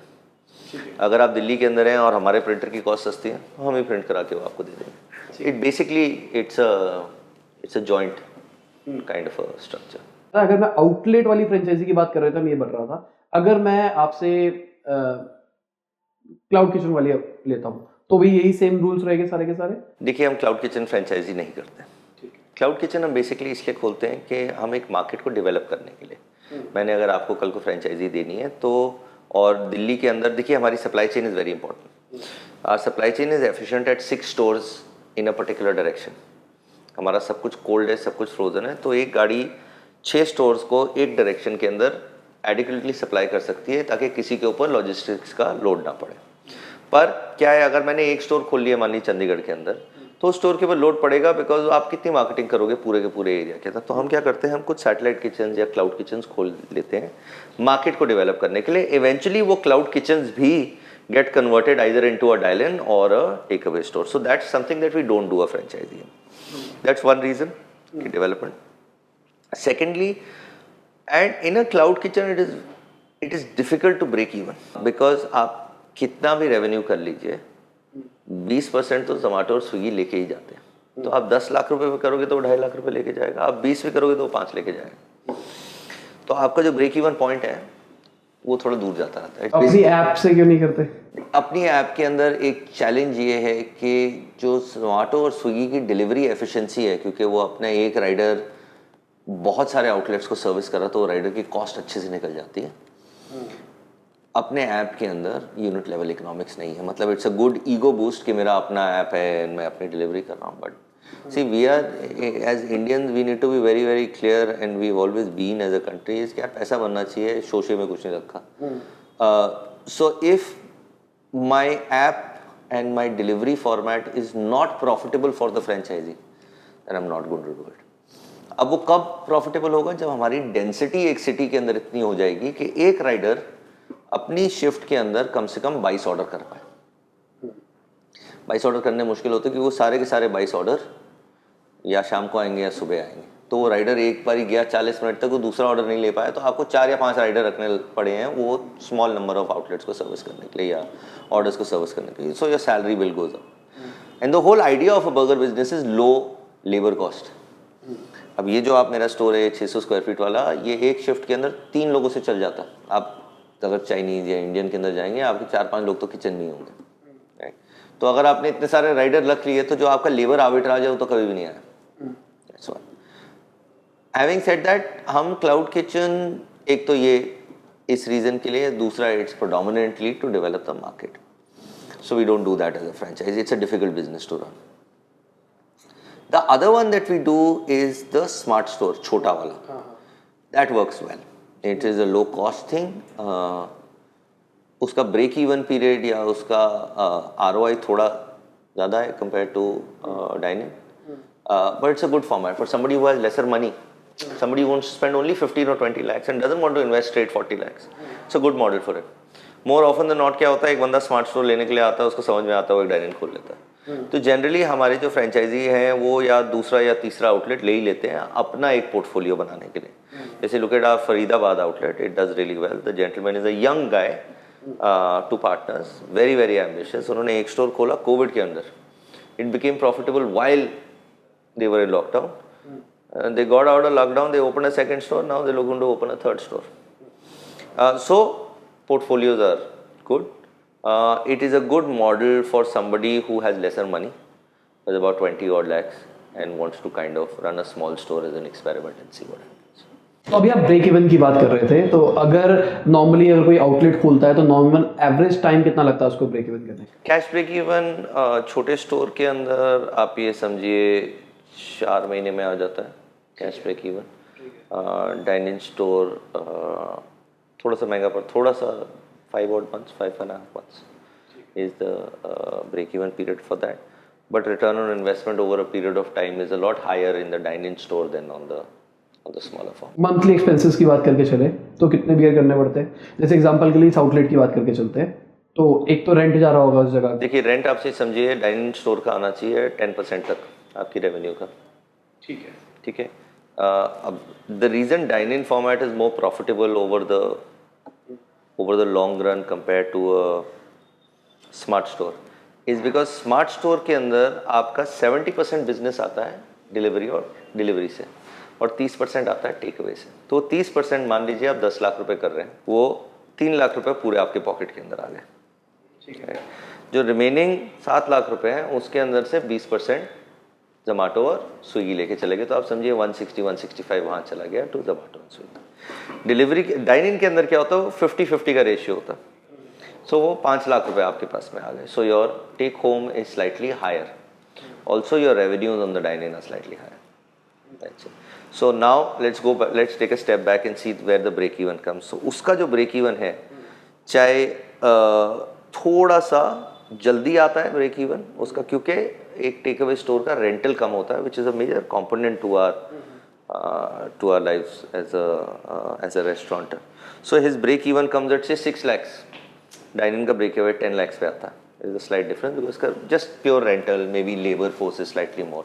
[SPEAKER 1] अगर आप दिल्ली के अंदर हैं और हमारे प्रिंटर की कॉस्ट सस्ती है, तो हम ही प्रिंट करा के वो आपको दे देंगे. It basically it's a joint kind of a structure.
[SPEAKER 2] अगर मैं आउटलेट वाली फ्रेंचाइजी की बात कर रहा था, मैं ये बता रहा था, अगर मैं आपसे क्लाउड किचन वाली लेता हूँ तो भी यही सेम रूल्स रहेंगे सारे के सारे?
[SPEAKER 1] देखिए हम क्लाउड किचन फ्रेंचाइजी नहीं करते. क्लाउड किचन हम बेसिकली इसलिए खोलते हैं कि हम एक मार्केट को डेवलप करने के लिए. मैंने अगर आपको कल को फ्रेंचाइजी देनी है तो, और दिल्ली के अंदर देखिए हमारी supply chain is very important. Our supply chain is efficient at 6 stores in a particular direction. हमारा सब कुछ कोल्ड है, सब कुछ फ्रोजन है, तो एक गाड़ी 6 स्टोर्स को एक डायरेक्शन के अंदर एडिक्वेटली सप्लाई कर सकती है ताकि किसी के ऊपर लॉजिस्टिक्स का लोड ना पड़े. पर क्या है, अगर मैंने एक स्टोर खोल लिया मान ली चंडीगढ़ के अंदर, तो उस स्टोर के ऊपर लोड पड़ेगा, बिकॉज आप कितनी मार्केटिंग करोगे पूरे के पूरे एरिया के अंदर. तो हम क्या करते हैं, हम कुछ सैटेलाइट किचन या क्लाउड किचन खोल लेते हैं मार्केट को डेवलप करने के लिए. इवेंचुअली वो क्लाउड किचन भी get converted either into a dial in और a take away store. So that's something that we don't do a franchise. That's one reason development. Secondly, and in a cloud kitchen it is difficult to break even because आप कितना भी revenue कर लीजिए, 20% तो जोमेटो और Swiggy लेके ही जाते हैं. तो आप 10 लाख रुपए में करोगे तो 2.5 लाख रुपए लेके जाएगा, आप 20 भी करोगे तो 5 लेके जाएगा. तो आपका जो ब्रेक इवन पॉइंट है वो थोड़ा दूर जाता रहता है।
[SPEAKER 2] अपनी ऐप से क्यों नहीं करते?
[SPEAKER 1] अपनी ऐप के अंदर एक चैलेंज ये है कि जो जोमेटो और स्विगी की डिलीवरी एफिशिएंसी है, क्योंकि वो अपना एक राइडर बहुत सारे आउटलेट्स को सर्विस कर रहा तो राइडर की कॉस्ट अच्छे से निकल जाती है। अपने ऐप के अंदर यूनिट लेवल इकोनॉमिक्स नहीं है। मतलब it's a good ego boost कि मेरा अपना ऐप है, मैं अपनी डिलीवरी कर रहा हूँ, but see we are as Indians we need to be very very clear and we always been as a country is कि यार पैसा बनना चाहिए, शोशे में कुछ नहीं रखा। So if my app and my delivery format is not profitable for the franchisee, then I'm not going to do it. अब वो कब प्रॉफिटेबल होगा? जब हमारी डेंसिटी एक सिटी के अंदर इतनी हो जाएगी कि एक राइडर अपनी शिफ्ट के अंदर कम से कम 22 ऑर्डर कर पाए। 22 ऑर्डर करने मुश्किल होते क्योंकि वो सारे के सारे 22 ऑर्डर या शाम को आएंगे या सुबह आएंगे। तो वो राइडर एक बार ही गया 40 मिनट तक, वो दूसरा ऑर्डर नहीं ले पाया, तो आपको 4 या 5 राइडर रखने पड़े हैं वो स्मॉल नंबर ऑफ आउटलेट्स को सर्विस करने के लिए या ऑर्डर्स को सर्विस करने के लिए। So your salary will goes up and the whole idea of a burger business is low labour cost. अब ये जो आप मेरा स्टोर है 600 स्क्वायर फीट वाला, ये एक शिफ्ट के अंदर 3 लोगों से चल जाता। आप अगर चाइनीज या इंडियन के अंदर जाएंगे, आपके 4-5 लोग तो किचन में ही होंगे, राइट? तो अगर आपने इतने सारे राइडर रख लिए तो जो आपका लेबर आर्बिट्राज है वो तो कभी भी नहीं आया। हैविंग सेड दैट, हम क्लाउड किचन एक तो ये इस रीजन के लिए, दूसरा it's predominantly to develop the market, so we don't do that as a franchise, it's a difficult business to run. The other one that we do is the smart store, छोटा वाला, that works well, it is a low cost thing. उसका break even period या उसका ROI थोड़ा ज़्यादा है compare to dining, but it's a good format for somebody who has lesser money. Somebody who wants to spend only 15 or 20 lakhs and doesn't want to invest straight 40 lakhs. It's a good model for it. More often than not क्या होता है, एक बंदा smart store लेने के लिए आता है, उसको समझ में आता है, वो एक डाइनिंग खोल लेता है। तो जनरली हमारे जो फ्रेंचाइजी हैं वो या दूसरा या तीसरा आउटलेट ले ही लेते हैं अपना एक पोर्टफोलियो बनाने के लिए। जैसे look at our Faridabad outlet, it does really well. The gentleman is a young guy, 2 partners, very very ambitious. उन्होंने एक स्टोर खोला कोविड के अंदर, it became profitable while they were in lockdown. They got out of lockdown, they opened a second store, now they're looking to open a third store. So portfolios are good. It is a good model for somebody who has lesser money, with about 20 odd lakhs, and wants to kind of run a small store as an experiment and see what happens.
[SPEAKER 2] तो अभी आप break even की बात कर रहे थे, तो अगर नॉर्मली अगर कोई आउटलेट खोलता है तो नॉर्मल एवरेज टाइम कितना लगता है उसको ब्रेक इवन करने?
[SPEAKER 1] कैश ब्रेक इवन छोटे स्टोर के अंदर आप ये समझिए 4 महीने में आ जाता है cash break even. Dining store थोड़ा सा महंगा पर थोड़ा सा 5 odd months, 5.5 months is the break even period for that. But return on investment over a period of time is a lot higher in the dine-in store than on the smaller form.
[SPEAKER 2] Monthly expenses की बात करके चले तो कितने beer करने पड़ते हैं? जैसे एग्जांपल के लिए इस आउटलेट की बात करके चलते हैं, तो एक तो रेंट जा रहा होगा उस जगह।
[SPEAKER 1] देखिए रेंट आपसे समझिए डाइनिंग स्टोर का आना चाहिए 10% तक आपकी रेवेन्यू का। ठीक है। अब the reason dine in format is more profitable over the long run compare to a smart store is because smart store के अंदर आपका 70% बिजनेस आता है डिलीवरी से और 30% आता है टेक अवे से। तो 30% मान लीजिए आप 10 लाख रुपए कर रहे हैं, वो 3 लाख रुपए पूरे आपके पॉकेट के अंदर आ गए। ठीक है। जो रिमेनिंग 7 लाख रुपए हैं उसके अंदर से 20% जोमेटो और स्विगी लेके चले गए, तो आप समझिए 160-165 वहाँ चला गया टू जोमेटो और स्विगी। डिलीवरी डाइनिंग के अंदर क्या होता है, 50-50 का रेशियो होता है। सो वो 5 लाख रुपए आपके पास में आ गए। So your take home is slightly higher, also your revenues on the dining are slightly higher. That's it. So now let's take a step back and see where the break even comes. So उसका जो break even है, चाहे थोड़ा सा जल्दी आता है break even उसका, क्योंकि एक टेक अवे स्टोर का रेंटल कम होता है, which is a major component to our lifes as a restaurant. So his break even comes at say 6 lakhs, dining का ब्रेक इवन 10 lakhs पे आता है। There is a slight difference because का just pure rental, maybe labor force is slightly more,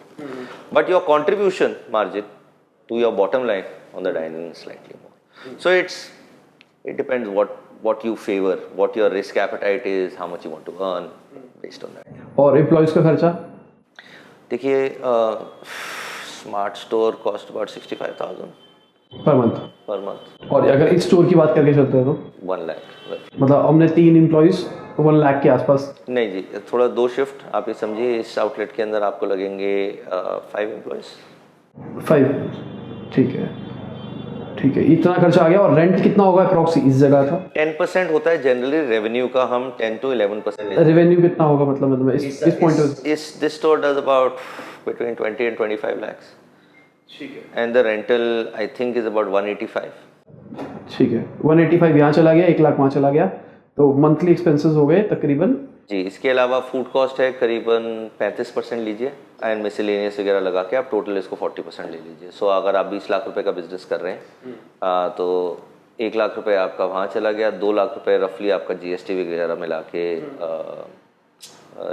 [SPEAKER 1] but your contribution margin to your bottom line on the dining is slightly more. So it depends what you favor, what your risk appetite is, how much you want to earn based on that.
[SPEAKER 2] और employees का खर्चा?
[SPEAKER 1] देखिए smart store cost about 65,000,
[SPEAKER 2] per month.
[SPEAKER 1] पर month.
[SPEAKER 2] और अगर इस store की बात करके चलते हैं तो
[SPEAKER 1] 1 लाख।
[SPEAKER 2] मतलब हमने 3 एम्प्लॉयज़ 1 लाख के आसपास।
[SPEAKER 1] नहीं जी, थोड़ा 2 शिफ्ट आप ये समझिए, इस आउटलेट के अंदर आपको लगेंगे 5 एम्प्लॉयज़।
[SPEAKER 2] 5। ठीक है, ठीक है, इतना खर्चा आ गया। और रेंट कितना होगा अप्रॉक्स इस जगह का?
[SPEAKER 1] 10% होता है जनरली रेवेन्यू का, हम 10 to 11%
[SPEAKER 2] रेवेन्यू कितना होगा मतलब इस पॉइंट ऑफ?
[SPEAKER 1] इस this store does about between 20 and 25 lakhs,
[SPEAKER 2] ठीक है,
[SPEAKER 1] and the rental I think is about 185।
[SPEAKER 2] ठीक है, 185 यहाँ चला गया, 1 लाख वहाँ चला गया, तो मंथली एक्सपेंसेस हो गए तकरीबन।
[SPEAKER 1] जी, इसके अलावा फूड कॉस्ट है करीबन 35% लीजिए, एंड मिसलेनियस वगैरह लगा के आप टोटल इसको 40% ले लीजिए। सो अगर आप 20 लाख रुपए का बिजनेस कर रहे हैं तो 1 लाख रुपए आपका वहाँ चला गया, 2 लाख रुपए रफली आपका जीएसटी वगैरह मिला के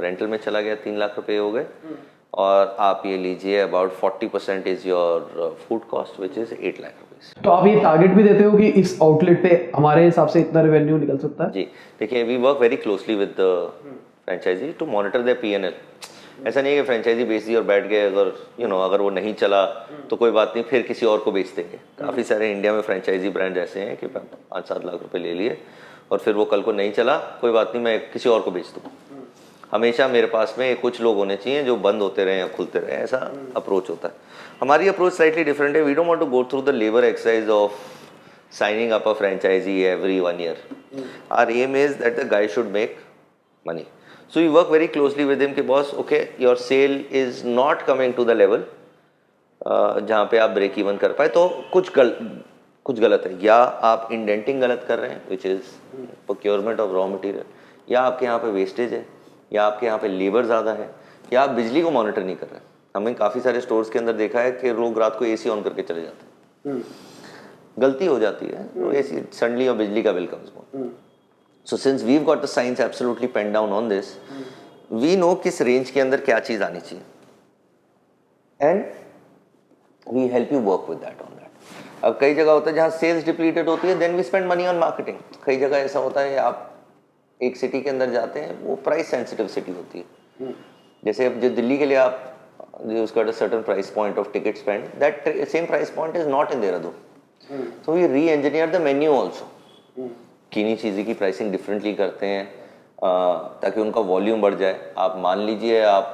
[SPEAKER 1] रेंटल में चला गया, 3 लाख रुपए हो गए। और आप ये लीजिए about 40% is your food cost which is 8 lakh rupees.
[SPEAKER 2] तो आप ये टारगेट भी देते हो कि इस आउटलेट पे हमारे हिसाब से इतना रेवेन्यू निकल सकता है?
[SPEAKER 1] जी, देखिए we work very closely with the franchisee to monitor their P&L. ऐसा नहीं है कि फ्रेंचाइजी बेच दी और बैठ गए, अगर अगर वो नहीं चला तो कोई बात नहीं, फिर किसी और को बेच देंगे। काफ़ी सारे इंडिया में फ्रेंचाइजी ब्रांड ऐसे हैं कि 5-7 लाख रुपए ले लिए और फिर वो कल को नहीं चला, कोई बात नहीं, मैं किसी और को बेच दूँ। हमेशा मेरे पास में कुछ लोग होने चाहिए जो बंद होते रहे या खुलते रहे, ऐसा अप्रोच होता है। हमारी अप्रोच स्लाइटली डिफरेंट है। We don't want to go through the labour exercise of signing up a franchisee every 1 year. Our aim is that the guy should make money. So we work very closely with him कि boss, okay, your sale is not coming to the level जहाँ पे आप break even कर पाए, तो कुछ गलत है, या आप इंडेंटिंग गलत कर रहे हैं which is procurement of raw material, या आपके यहाँ पे वेस्टेज है, या आपके यहाँ पे लेबर ज़्यादा है, या आप बिजली को मॉनिटर नहीं कर रहे हैं। हमने काफ़ी सारे स्टोर्स के अंदर देखा है कि लोग रात को एसी ऑन करके चले जाते हैं, गलती हो जाती है, तो एसी सडनली और बिजली का bill comes. So since we have got the science absolutely pen down on this, we know किस रेंज के अंदर क्या चीज़ आनी चाहिए, and we help you work with that on that. अब कई जगह होता है जहाँ सेल्स डिप्लीटेड होती है, then we spend money on marketing. कई जगह ऐसा होता है आप एक सिटी के अंदर जाते हैं, वो प्राइस सेंसिटिव सिटी होती है, जैसे अब जो दिल्ली के लिए आप उसका a certain price point of ticket spend, that same price point is not in Dehradun. So we re-engineer the menu also. किन्हीं चीज़ें की प्राइसिंग डिफरेंटली करते हैं ताकि उनका वॉल्यूम बढ़ जाए। आप मान लीजिए आप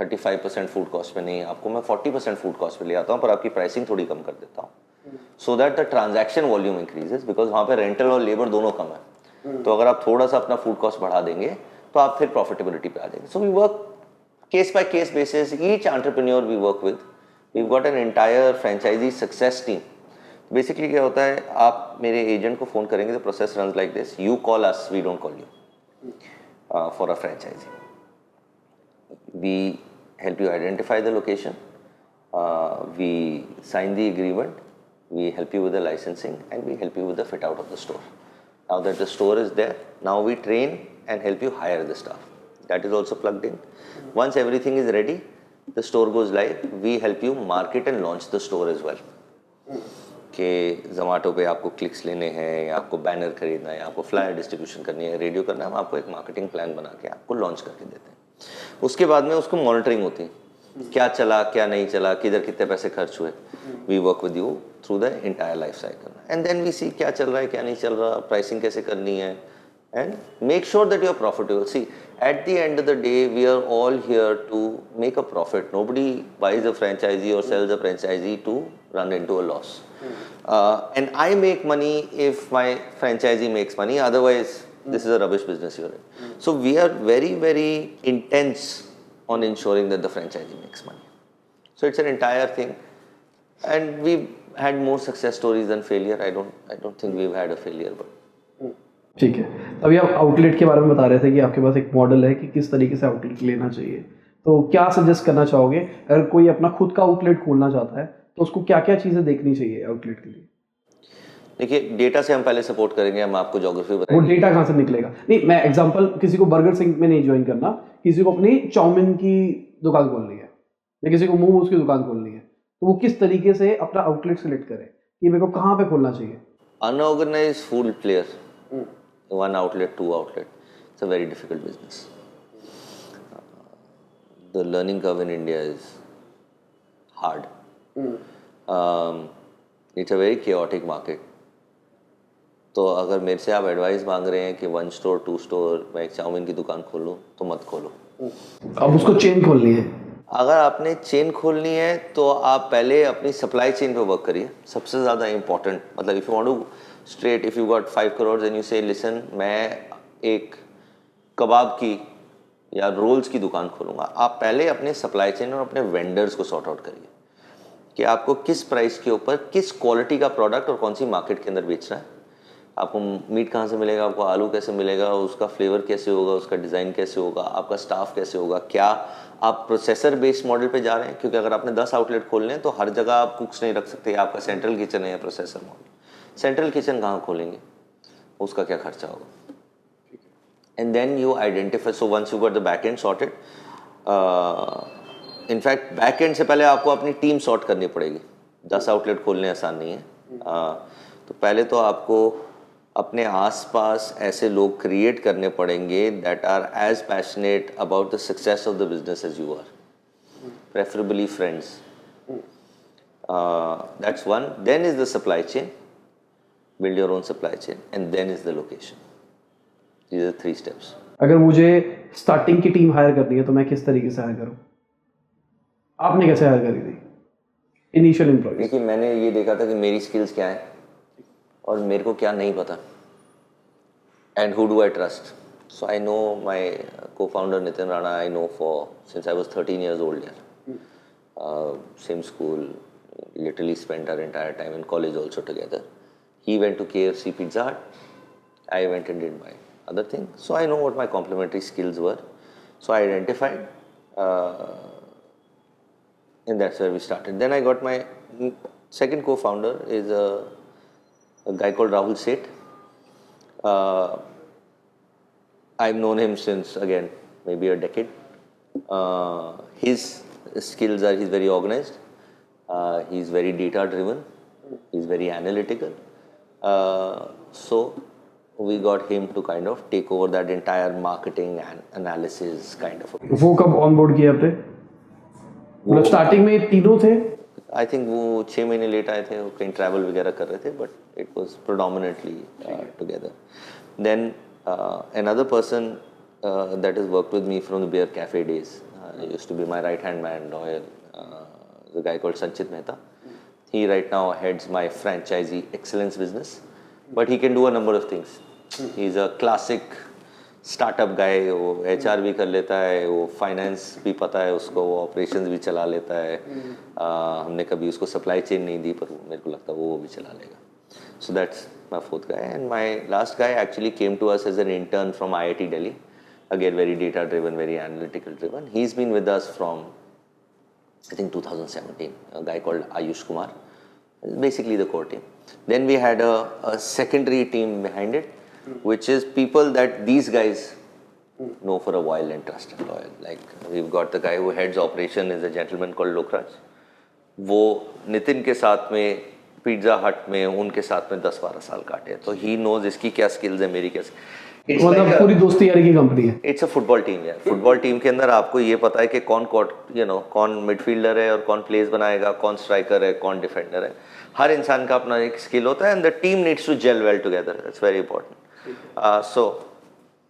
[SPEAKER 1] 35% फूड कॉस्ट पे नहीं, आपको मैं 40% फूड कॉस्ट पे ले आता हूँ, पर आपकी प्राइसिंग थोड़ी कम कर देता हूँ, so that the transaction volume increases, because वहाँ पे रेंटल और लेबर दोनों कम है। तो अगर आप थोड़ा सा अपना फूड कॉस्ट बढ़ा देंगे तो आप फिर प्रॉफिटेबिलिटी पे आ जाएंगे। So we work case by case basis. Each entrepreneur we work with, we've got an entire franchisee success team. Basically क्या होता है, आप मेरे एजेंट को फ़ोन करेंगे तो process run like this, you call us, we don't call you for a franchisee. We help you identify the location, we sign the agreement, we help you with the licensing, and we help you with the fit out of the store. Now that the store is there, now we train and help you hire the staff. That is also plugged in. Once everything is ready, the store goes live, we help you market and launch the store as well. कि Zomato पे आपको clicks लेने हैं, या आपको banner खरीदना है, या आपको फ्लायर डिस्ट्रीब्यूशन करनी है, रेडियो करना है, हम आपको एक मार्केटिंग प्लान बना के आपको लॉन्च करके देते हैं। उसके बाद में उसको मॉनिटरिंग होती है, क्या चला क्या नहीं चला, किधर कितने पैसे खर्च हुए। We work with you through the entire life cycle, and then we see क्या चल रहा है क्या नहीं चल रहा, प्राइसिंग कैसे करनी है, and make sure that you are profitable. See, at the end of the day, we are all here to make a profit. Nobody buys a franchisee or sells a franchisee to run into a loss. And I make money if my franchisee makes money. Otherwise, this is a rubbish business you're in. So we are very, very intense on ensuring that the franchisee makes money. So it's an entire thing, and we've had more success stories than failure. I don't think we've had a failure, but.
[SPEAKER 2] ठीक है, अभी आप outlet के बारे में बता रहे थे कि आपके पास एक मॉडल है कि किस तरीके से आउटलेट लेना चाहिए, तो क्या सजेस्ट करना चाहोगे अगर कोई अपना खुद का आउटलेट खोलना चाहता है तो उसको क्या क्या चीज़ें देखनी चाहिए आउटलेट के लिए?
[SPEAKER 1] देखिए, डेटा से हम पहले सपोर्ट करेंगे, हम आपको ज्योग्राफी
[SPEAKER 2] वो
[SPEAKER 1] बताएंगे।
[SPEAKER 2] डेटा कहाँ से निकलेगा? नहीं, मैं एग्जांपल, किसी को बर्गर सिंह में नहीं ज्वाइन करना, किसी को अपनी चाउमीन की दुकान खोलनी है या किसी को मोमोज की दुकान खोलनी है, तो वो किस तरीके से अपना आउटलेट सेलेक्ट करे कि मेरे को कहाँ पे खोलना चाहिए?
[SPEAKER 1] Unorganized food player, one outlet, 2 outlet, it's a very difficult business. The learning curve in India is hard. It's a very chaotic market. तो अगर मेरे से आप एडवाइस मांग रहे हैं कि 1 स्टोर 2 स्टोर मैं एक चाउमीन की दुकान खोलूँ, तो मत खोलो।
[SPEAKER 2] अब उसको चेन खोलनी है।
[SPEAKER 1] अगर आपने चेन खोलनी है तो आप पहले अपनी सप्लाई चेन पे वर्क करिए, सबसे ज़्यादा इम्पॉर्टेंट। मतलब if you want to straight, if you got 5 crore and you say listen मैं एक कबाब की या रोल्स की दुकान खोलूँगा, आप पहले अपने सप्लाई चेन और अपने वेंडर्स को सॉर्ट आउट करिए कि आपको किस प्राइस के ऊपर किस क्वालिटी का प्रोडक्ट और कौन सी मार्केट के अंदर बेचना है। आपको मीट कहाँ से मिलेगा, आपको आलू कैसे मिलेगा, उसका फ्लेवर कैसे होगा, उसका डिज़ाइन कैसे होगा, आपका स्टाफ कैसे होगा, क्या आप प्रोसेसर बेस्ड मॉडल पे जा रहे हैं। क्योंकि अगर आपने 10 आउटलेट खोलने हैं तो हर जगह आप कुक्स नहीं रख सकते, आपका सेंट्रल किचन है या प्रोसेसर मॉडल। सेंट्रल किचन कहाँ खोलेंगे, उसका क्या खर्चा होगा, and then you identify. So once you got the back end sorted, in fact back end से पहले आपको अपनी टीम सॉर्ट करनी पड़ेगी। 10 आउटलेट खोलने आसान नहीं है। तो पहले तो आपको अपने आसपास ऐसे लोग क्रिएट करने पड़ेंगे that are as passionate about the success of the business as you are, preferably friends. That's one. Then is the supply chain, build your own supply chain, and then is the location. These are 3 steps.
[SPEAKER 2] अगर मुझे starting की team hire करनी है तो मैं किस तरीके से हायर करूँ? आपने कैसे हायर करी थी इनिशियल एम्प्लॉयज?
[SPEAKER 1] देखिए, मैंने ये देखा था कि मेरी स्किल्स क्या है और मेरे को क्या नहीं पता, and who do I trust. So I know my cofounder Nitin Rana, I know for since I was 13 years old यार, same school, literally spent our entire time in college also together. He went to KFC Pizza Hut, I went and did my other thing. So I know what my complementary skills were. So I identified, and that's where we started. Then I got my second co-founder is a guy called Rahul Seth. I've known him since, again, maybe a decade. His skills are, he's very organized, he's very data driven, he's very analytical. So we got him to kind of take over that entire marketing and analysis kind of a.
[SPEAKER 2] वो कब onboard किया आपने? मतलब starting में तीनों थे?
[SPEAKER 1] I think वो 6 महीने लेट आए थे, वो कहीं ट्रैवल वगैरह कर रहे थे, but it was predominantly together. Then another person that has worked with me from the Bear Cafe days, used to be my right hand man, loyal, the guy called Sanchit Mehta. He right now heads my franchisee excellence business, but he can do a number of things. He's a classic startup guy. वो HR भी कर लेता है, वो finance भी पता है उसको, वो operations भी चला लेता है। हमने कभी उसको supply chain नहीं दी, पर मेरे को लगता है वो भी चला लेगा। So that's my fourth guy, and my last guy actually came to us as an intern from IIT Delhi. Again, very data driven, very analytical driven. He's been with us from, I think, 2017, a guy called Ayush Kumar, basically the core team. Then we had a secondary team behind it, which is people that these guys know for a while and trust and loyal. Like, we've got the guy who heads operation is a gentleman called Lokraj. वो नितिन के साथ में pizza हट में उनके साथ में 10-12 साल काटे, तो ही नोज इसकी क्या स्किल्स है, मेरी क्या।
[SPEAKER 2] मतलब पूरी दोस्ती यारी की कंपनी है।
[SPEAKER 1] इट्स अ फुटबॉल टीम यार। फुटबॉल टीम के अंदर आपको ये पता है कि कौन कौन मिडफील्डर है और कौन प्लेस बनाएगा, कौन स्ट्राइकर है, कौन डिफेंडर है। हर इंसान का अपना एक स्किल होता है, and the team needs to gel well together. It's very important. So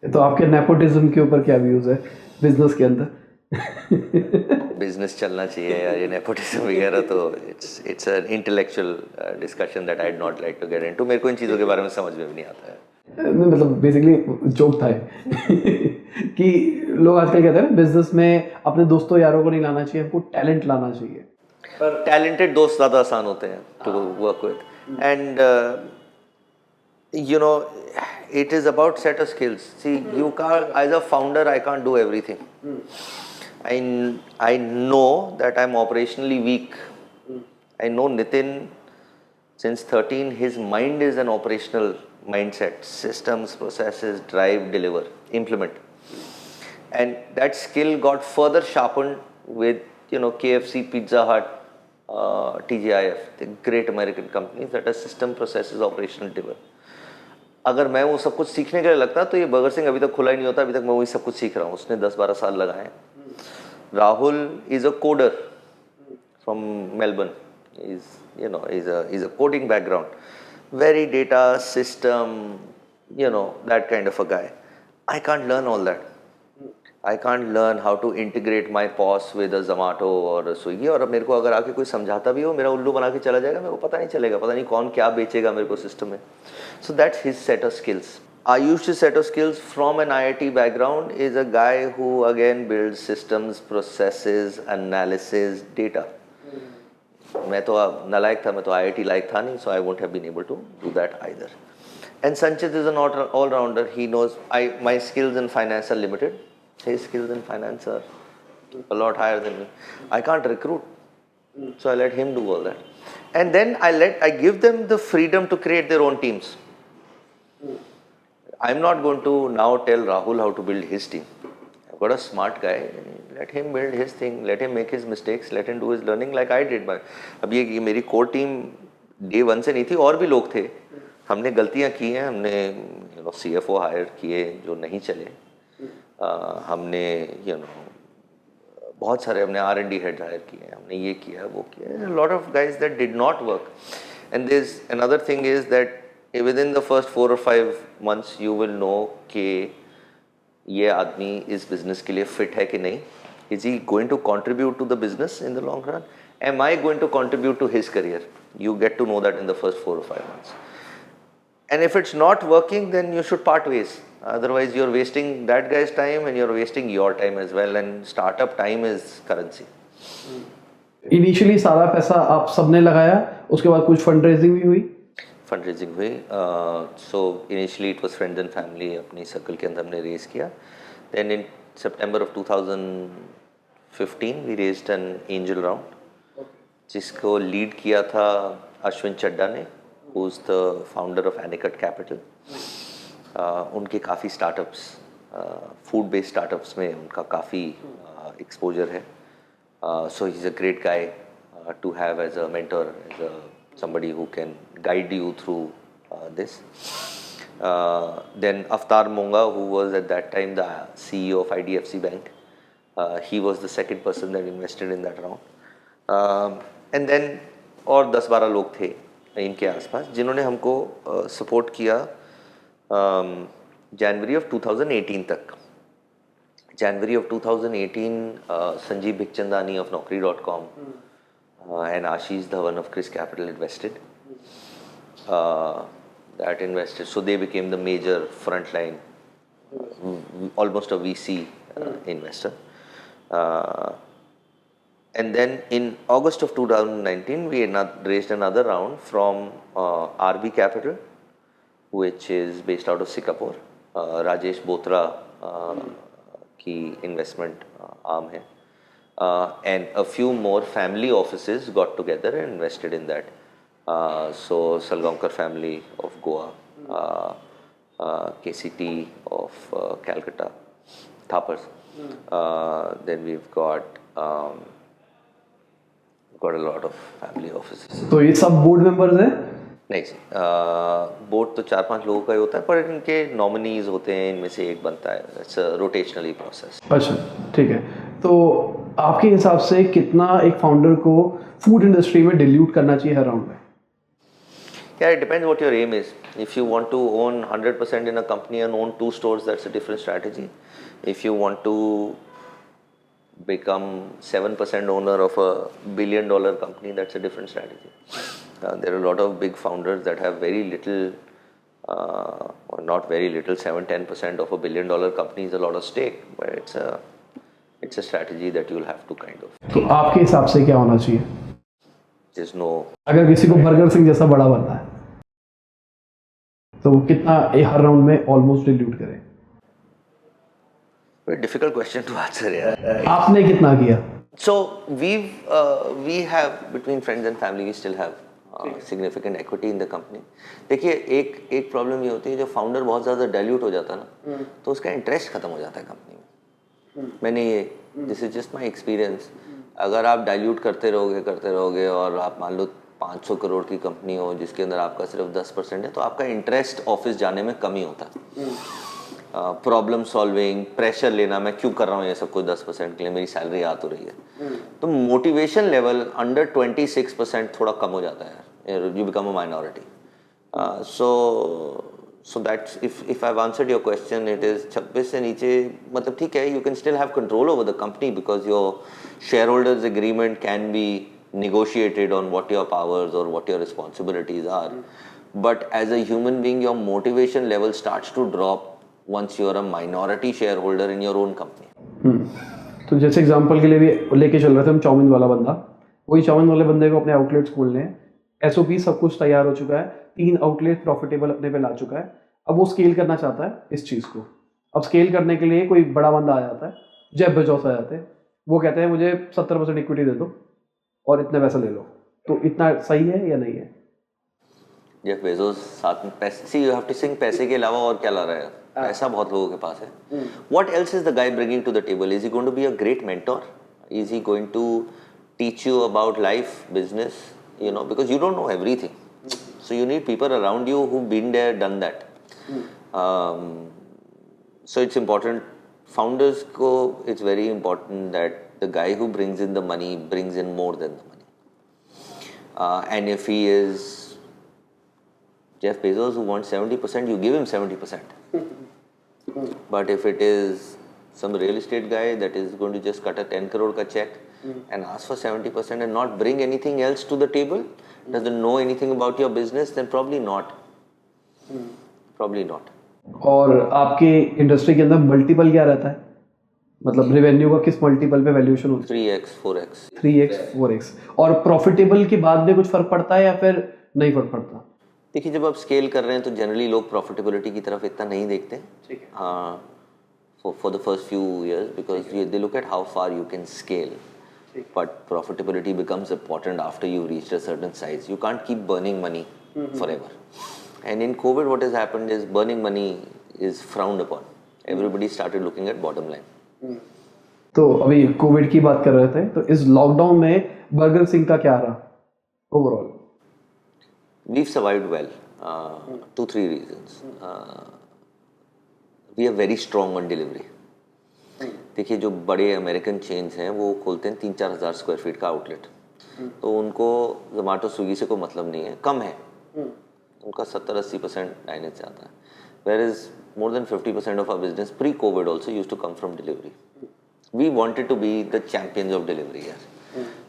[SPEAKER 2] तो आपके नेपोटिज्म के ऊपर क्या व्यूज है बिजनेस के अंदर?
[SPEAKER 1] बिजनेस चलना चाहिए यार, ये नेपोटिज्म वगैरह तो it's an intellectual discussion that I not like to get into. मेरे को इन चीज़ों के बारे में समझ में भी नहीं आता है।
[SPEAKER 2] मतलब बेसिकली जोक था कि लोग आजकल कहते हैं ना बिजनेस में अपने दोस्तों यारों को नहीं लाना चाहिए, हमको टैलेंट लाना चाहिए।
[SPEAKER 1] पर टैलेंटेड दोस्त ज़्यादा आसान होते हैं to work with, and you know, it is about set of skills. See, you can't, as a founder, I can't do everything. I know that I'm operationally weak. I know Nitin since 13, his mind is an operational mindset. Systems, processes, drive, deliver, implement. And that skill got further sharpened with, KFC, Pizza Hut, TGIF, the great American companies that are system, processes, operational deliver. अगर मैं वो सब कुछ सीखने के लिए लगता तो ये बर्गर सिंह अभी तक खुला ही नहीं होता। अभी तक मैं वही सब कुछ सीख रहा हूँ। उसने 10-12 साल लगाए हैं। Rahul is a coder from Melbourne, He's a coding background, very data system, that kind of a guy. I can't learn all that. I can't learn how to integrate my POS with a Zomato or a Swiggy. और मेरे को अगर आके कोई समझाता भी हो, मेरा उल्लू बना के चला जाएगा, मेरे को पता नहीं चलेगा, पता नहीं कौन क्या बेचेगा मेरे को सिस्टम में. So that's his set of skills. Ayush's set of skills from an IIT background is a guy who again builds systems, processes, analysis, data. मैं तो नालायक था, मैं तो IIT लायक था नहीं, so I won't have been able to do that either. And Sanchit is an all-rounder. He knows my skills in finance are limited. His skills in finance are a lot higher than me. I can't recruit, so I let him do all that. And then I give them the freedom to create their own teams. I'm not going to now tell Rahul how to build his team. I've got a smart guy. Let him build his thing. Let him make his mistakes. Let him do his learning like I did. अब ये मेरी core team day one से नहीं थी, और भी लोग थे. हमने गलतियाँ की हैं, हमने CFO हायर किए जो नहीं चले, हमने बहुत सारे हमने R&D हेड हायर किए, हमने ये किया वो किया. Lot of guys that did not work. And this another thing is that within the first 4 or 5 months you will know कि ये आदमी इस बिजनेस के लिए फिट है कि नहीं. Is he going to contribute to the business in the long run? Am I going to contribute to his career? You get to know that in the first 4 or 5 months. And if it's not working, then you should part ways. Otherwise, you're wasting that guy's time and you're wasting your time as well. And startup time is currency.
[SPEAKER 2] Initially सारा पैसा आप सबने लगाया, उसके बाद कुछ fund raising भी हुई?
[SPEAKER 1] Fundraising हुई. So initially it was friends and family, अपनी सर्कल के अंदर हमने रेज किया. Then in September of 2015 we raised an angel round, जिसको लीड किया था अश्विन चड्डा ने, who is the founder of Anicut Capital. उनके काफ़ी स्टार्टअप्स, फूड बेस्ड स्टार्टअप्स में उनका काफ़ी एक्सपोजर है. So he's a great guy to have as a mentor, as somebody who can guide you through this. Then Avtar Monga, who was at that time the CEO of IDFC Bank, he was the second person that invested in that round. And then और 10-12 लोग थे इनके आसपास जिन्होंने हमको support किया जनवरी of 2018 तक. January of 2018 Sanjeev Bikhchandani of Naukri.com and Ashish Dhawan of Chris Capital invested. That invested, so they became the major frontline, almost a VC investor. And then in August of 2019, we raised another round from RB Capital, which is based out of Singapore. Rajesh Bothra की investment arm है. And a few more family offices got together and invested in that. So Salgaonkar family of Goa, KCT of Calcutta, Thapars. Then we've got a lot of family offices.
[SPEAKER 2] तो ये सब board members हैं?
[SPEAKER 1] नहीं, board तो 4-5 लोगों का ही होता है, पर इनके नॉमिनीज होते हैं, इनमें से एक बनता है. It's a rotationally process.
[SPEAKER 2] अच्छा, ठीक है. तो आपके हिसाब से कितना एक फाउंडर को फूड इंडस्ट्री में डिल्यूट करना चाहिए हर राउंड में?
[SPEAKER 1] Yeah, it depends what your aim is. If you want to own 100% in a company and own 2 stores, that's a different strategy. If you want to become 7% owner of a $1 billion company, that's a different strategy. There are a lot of big founders that have very little, or not very little, 7-10% of a $1 billion company is a lot of stake, but it's a strategy that you'll have to kind of.
[SPEAKER 2] तो आपके हिसाब से क्या होना चाहिए?
[SPEAKER 1] There's no.
[SPEAKER 2] अगर किसी को बर्गर सिंह जैसा बड़ा बनना है, तो वो कितना हर राउंड में ऑलमोस्ट डिल्यूट करे?
[SPEAKER 1] Very difficult question to answer. Yeah.
[SPEAKER 2] आपने कितना किया?
[SPEAKER 1] So we have between friends and family we still have significant equity in the company. देखिए एक प्रॉब्लम ये होती है, जो फाउंडर बहुत ज़्यादा डाइल्यूट हो जाता है ना, तो उसका इंटरेस्ट खत्म हो जाता है कंपनी में. मैंने ये, this is just my experience. अगर आप डाइल्यूट करते रहोगे और आप मान लो 500 करोड़ की कंपनी हो जिसके अंदर आपका सिर्फ 10% है, तो आपका इंटरेस्ट ऑफिस जाने में कम ही होता है. प्रॉब्लम सॉल्विंग, प्रेशर लेना, मैं क्यों कर रहा हूँ ये सब कुछ 10% के लिए, मेरी सैलरी आ तो रही है. तो मोटिवेशन लेवल अंडर 26% थोड़ा कम हो जाता है, you become a minority. So that's if I have answered your question, it is 26 से नीचे मतलब ठीक है, you can still have control over the company because your share holders agreement can be negotiated on what your powers or what your responsibilities are. But as a human being, your motivation level starts to drop once you are a minority shareholder in your own company.
[SPEAKER 2] तो जैसे example के लिए भी लेके चल रहे थे हम, चाउमीन वाला बंदा, वही चाउमीन वाले बंदे को अपने आउटलेट्स खोलने हैं, एसओपी सब कुछ तैयार हो चुका है, 3 आउटलेट प्रॉफिटेबल अपने पे ला चुका है. अब वो स्केल करना चाहता है इस चीज़ को. अब स्केल करने के लिए कोई बड़ा बंदा आ जाता है, जेफ बेजोस आ जाते हैं, वो कहते हैं मुझे 70% इक्विटी दे दो और इतने पैसा ले लो. तो इतना सही है या नहीं है?
[SPEAKER 1] जेफ बेजोस साथ में पैसे, सी यू हैव टू थिंक पैसे के अलावा और क्या ला रहा है. पैसा बहुत लोगों के पास है. What else is the guy bringing to the table? Is he going to be a great mentor? Is he going to teach you about life, business, you know, because you don't know everything. So you need people around you who been there, done that. So it's important, founders को it's very important that the guy who brings in the money brings in more than the money. And if he is Jeff Bezos who wants 70%, you give him 70%. But if it is some real estate guy that is going to just cut a 10 crore ka check and ask for 70% and not bring anything else to the table, doesn't know anything about your business, then probably not. Probably not.
[SPEAKER 2] और आपके industry के अंदर multiple क्या रहता है, मतलब revenue का किस मल्टीपल पे वैल्यूएशन होती है?
[SPEAKER 1] 3x 4x
[SPEAKER 2] 3x 4x. और प्रॉफिटेबल के बाद में कुछ फर्क पड़ता है या फिर नहीं फर्क पड़ता?
[SPEAKER 1] देखिए, जब आप स्केल कर रहे हैं तो जनरली लोग प्रॉफिटेबिलिटी की तरफ इतना नहीं देखते. हाँ, for the first few years because they look at how far you can scale. But profitability becomes important after you reached a certain size. You can't keep burning money forever. And in COVID what has happened is burning money is frowned upon. Everybody started looking at bottom line.
[SPEAKER 2] तो अभी Covid की बात कर रहे थे, तो इस lockdown में बर्गर सिंह का क्या रहा overall?
[SPEAKER 1] We've survived well. 2-3 reasons. We are very strong on delivery. देखिए, जो बड़े अमेरिकन चेन्स हैं वो खोलते हैं 3-4 हज़ार स्क्वायर फीट का आउटलेट. तो उनको जोमेटो स्विगी से कोई मतलब नहीं है, कम है. उनका 70-80% डाइनिंग से आता है. Whereas more than 50% of our business pre-COVID also used to come from delivery. We wanted to be the champions of delivery यार.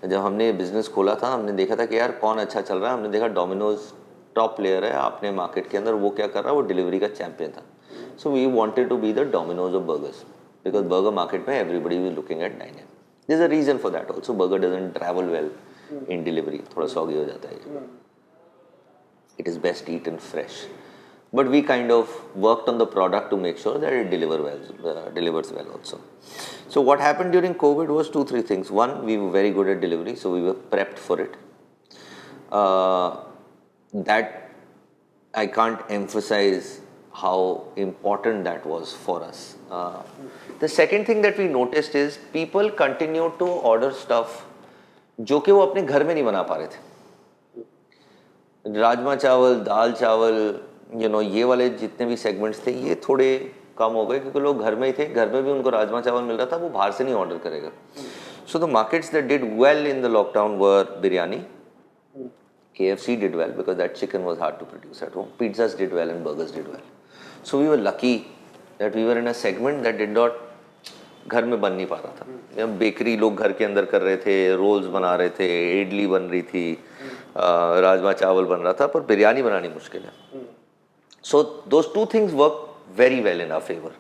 [SPEAKER 1] जब हमने बिजनेस खोला था, हमने देखा था कि यार कौन अच्छा चल रहा है. हमने देखा डोमिनोज टॉप प्लेयर है अपने मार्केट के अंदर, वो क्या कर रहा है, वो डिलीवरी का चैंपियन था. So we wanted to be the Domino's of burgers because burger market में everybody was looking at dining. There is a reason for that also. Burger doesn't travel well in delivery, थोड़ा soggy हो जाता है. It is best eaten fresh. But we kind of worked on the product to make sure that it delivers well also. So what happened during COVID was 2-3 things. One, we were very good at delivery, so we were prepped for it. That I can't emphasize how important that was for us. The second thing that we noticed is people continued to order stuff जो कि वो अपने घर में नहीं बना पा रहे थे. राजमा चावल, दाल चावल, यू नो, ये वाले जितने भी सेगमेंट्स थे ये थोड़े कम हो गए क्योंकि लोग घर में ही थे. घर में भी उनको राजमा चावल मिल रहा था, वो बाहर से नहीं ऑर्डर करेगा. So the markets that did well in the lockdown were biryani. KFC did well because that chicken was hard to produce at home. Pizzas did well and burgers did well. So we were lucky that we were in a segment that did not, घर में बन नहीं पा रहा था. Bakery लोग घर के अंदर कर रहे थे, रोल्स बना रहे थे, इडली बन रही थी, राजमा चावल बन रहा था, पर बिरयानी बनानी मुश्किल है. So those 2 things work very well in our favour.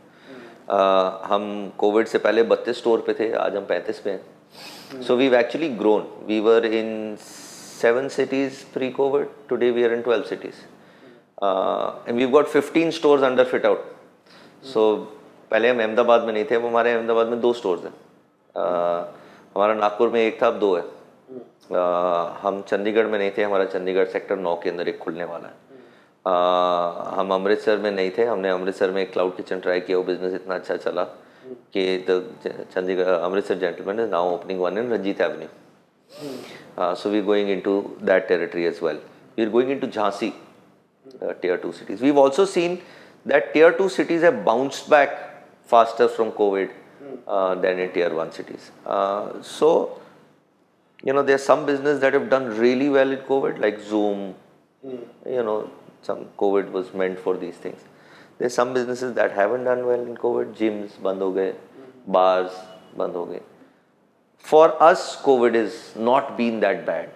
[SPEAKER 1] हम कोविड से पहले 32 स्टोर पे थे, आज हम 35 पे हैं. So we've actually grown. We were in 7 cities pre-COVID. Today we are in 12 cities. And we've got 15 stores under fit out. So पहले हम अहमदाबाद में नहीं थे, अब हमारे अहमदाबाद में 2 स्टोर्स हैं. हमारा नागपुर में 1 था, अब 2 है. हम चंडीगढ़ में नहीं थे, हमारा चंडीगढ़ सेक्टर 9 के अंदर एक खुलने वाला है. हम अमृतसर में नहीं थे, हमने अमृतसर में एक क्लाउड किचन ट्राई किया, वो बिजनेस इतना अच्छा चला कि Chandigarh Amritsar gentleman is now opening one in Ranjit avenue. So we're going into that territory as well. We're going into Jhansi, tier 2 cities. We've also seen that tier 2 cities have bounced back faster from COVID than in tier 1 cities. So You know, there's some business that have done really well in COVID, like Zoom. You know, some COVID was meant for these things. There's some businesses that haven't done well in COVID. Gyms बंद हो गए, bars बंद हो गए. For us, COVID is not been that bad.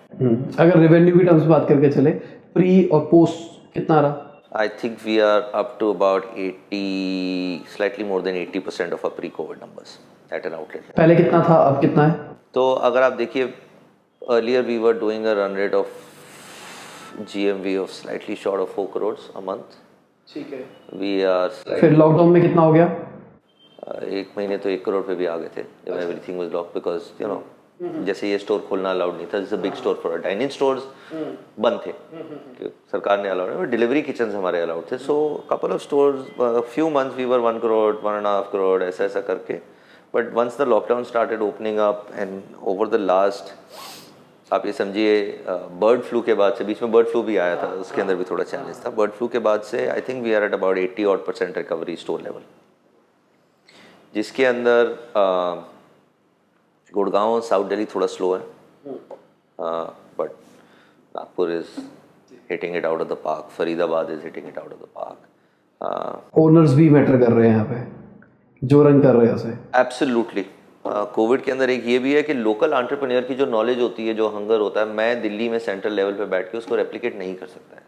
[SPEAKER 2] अगर revenue की terms बात करके चले, प्री और पोस्ट कितना रहा?
[SPEAKER 1] I think we are up to about 80, slightly more than 80% of our pre-COVID numbers at an outlet.
[SPEAKER 2] पहले कितना था, अब कितना है?
[SPEAKER 1] तो अगर आप देखिए, earlier we were doing a run rate of GMV of slightly short of 4 crores a month.
[SPEAKER 2] ठीक है.
[SPEAKER 1] We are
[SPEAKER 2] फिर लॉकडाउन में कितना हो गया?
[SPEAKER 1] एक महीने तो 1 करोड़ पे भी आ गए थे जब everything was lock, because you know जैसे ये स्टोर खोलना अलाउड नहीं था. This a big store for dining stores बंद थे कि सरकार ने अलाउड नहीं, डिलीवरी किचन हमारे अलाउड थे. So couple of stores, few months we were 1 crore 1.5 crore ऐसा ऐसा करके. But once the lockdown started opening up and over the last, आप ये समझिए बर्ड फ्लू के बाद से, बीच में बर्ड फ्लू भी आया था, उसके अंदर भी थोड़ा चैलेंज था. बर्ड फ्लू के बाद से I think we are at about 80% recovery store level, जिसके अंदर गुड़गांव साउथ दिल्ली थोड़ा स्लो है, but Nagpur is hitting it out of the park, Faridabad is hitting it out of the park.
[SPEAKER 2] Owners भी मैटर कर रहे हैं यहाँ पे, जो रन कर रहे हैं उसे.
[SPEAKER 1] एब्सोल्युटली. कोविड के अंदर एक ये भी है कि लोकल एंटरप्रेन्योर की जो नॉलेज होती है, जो हंगर होता है, मैं दिल्ली में सेंट्रल लेवल पे बैठ के उसको रेप्लिकेट नहीं कर सकता है.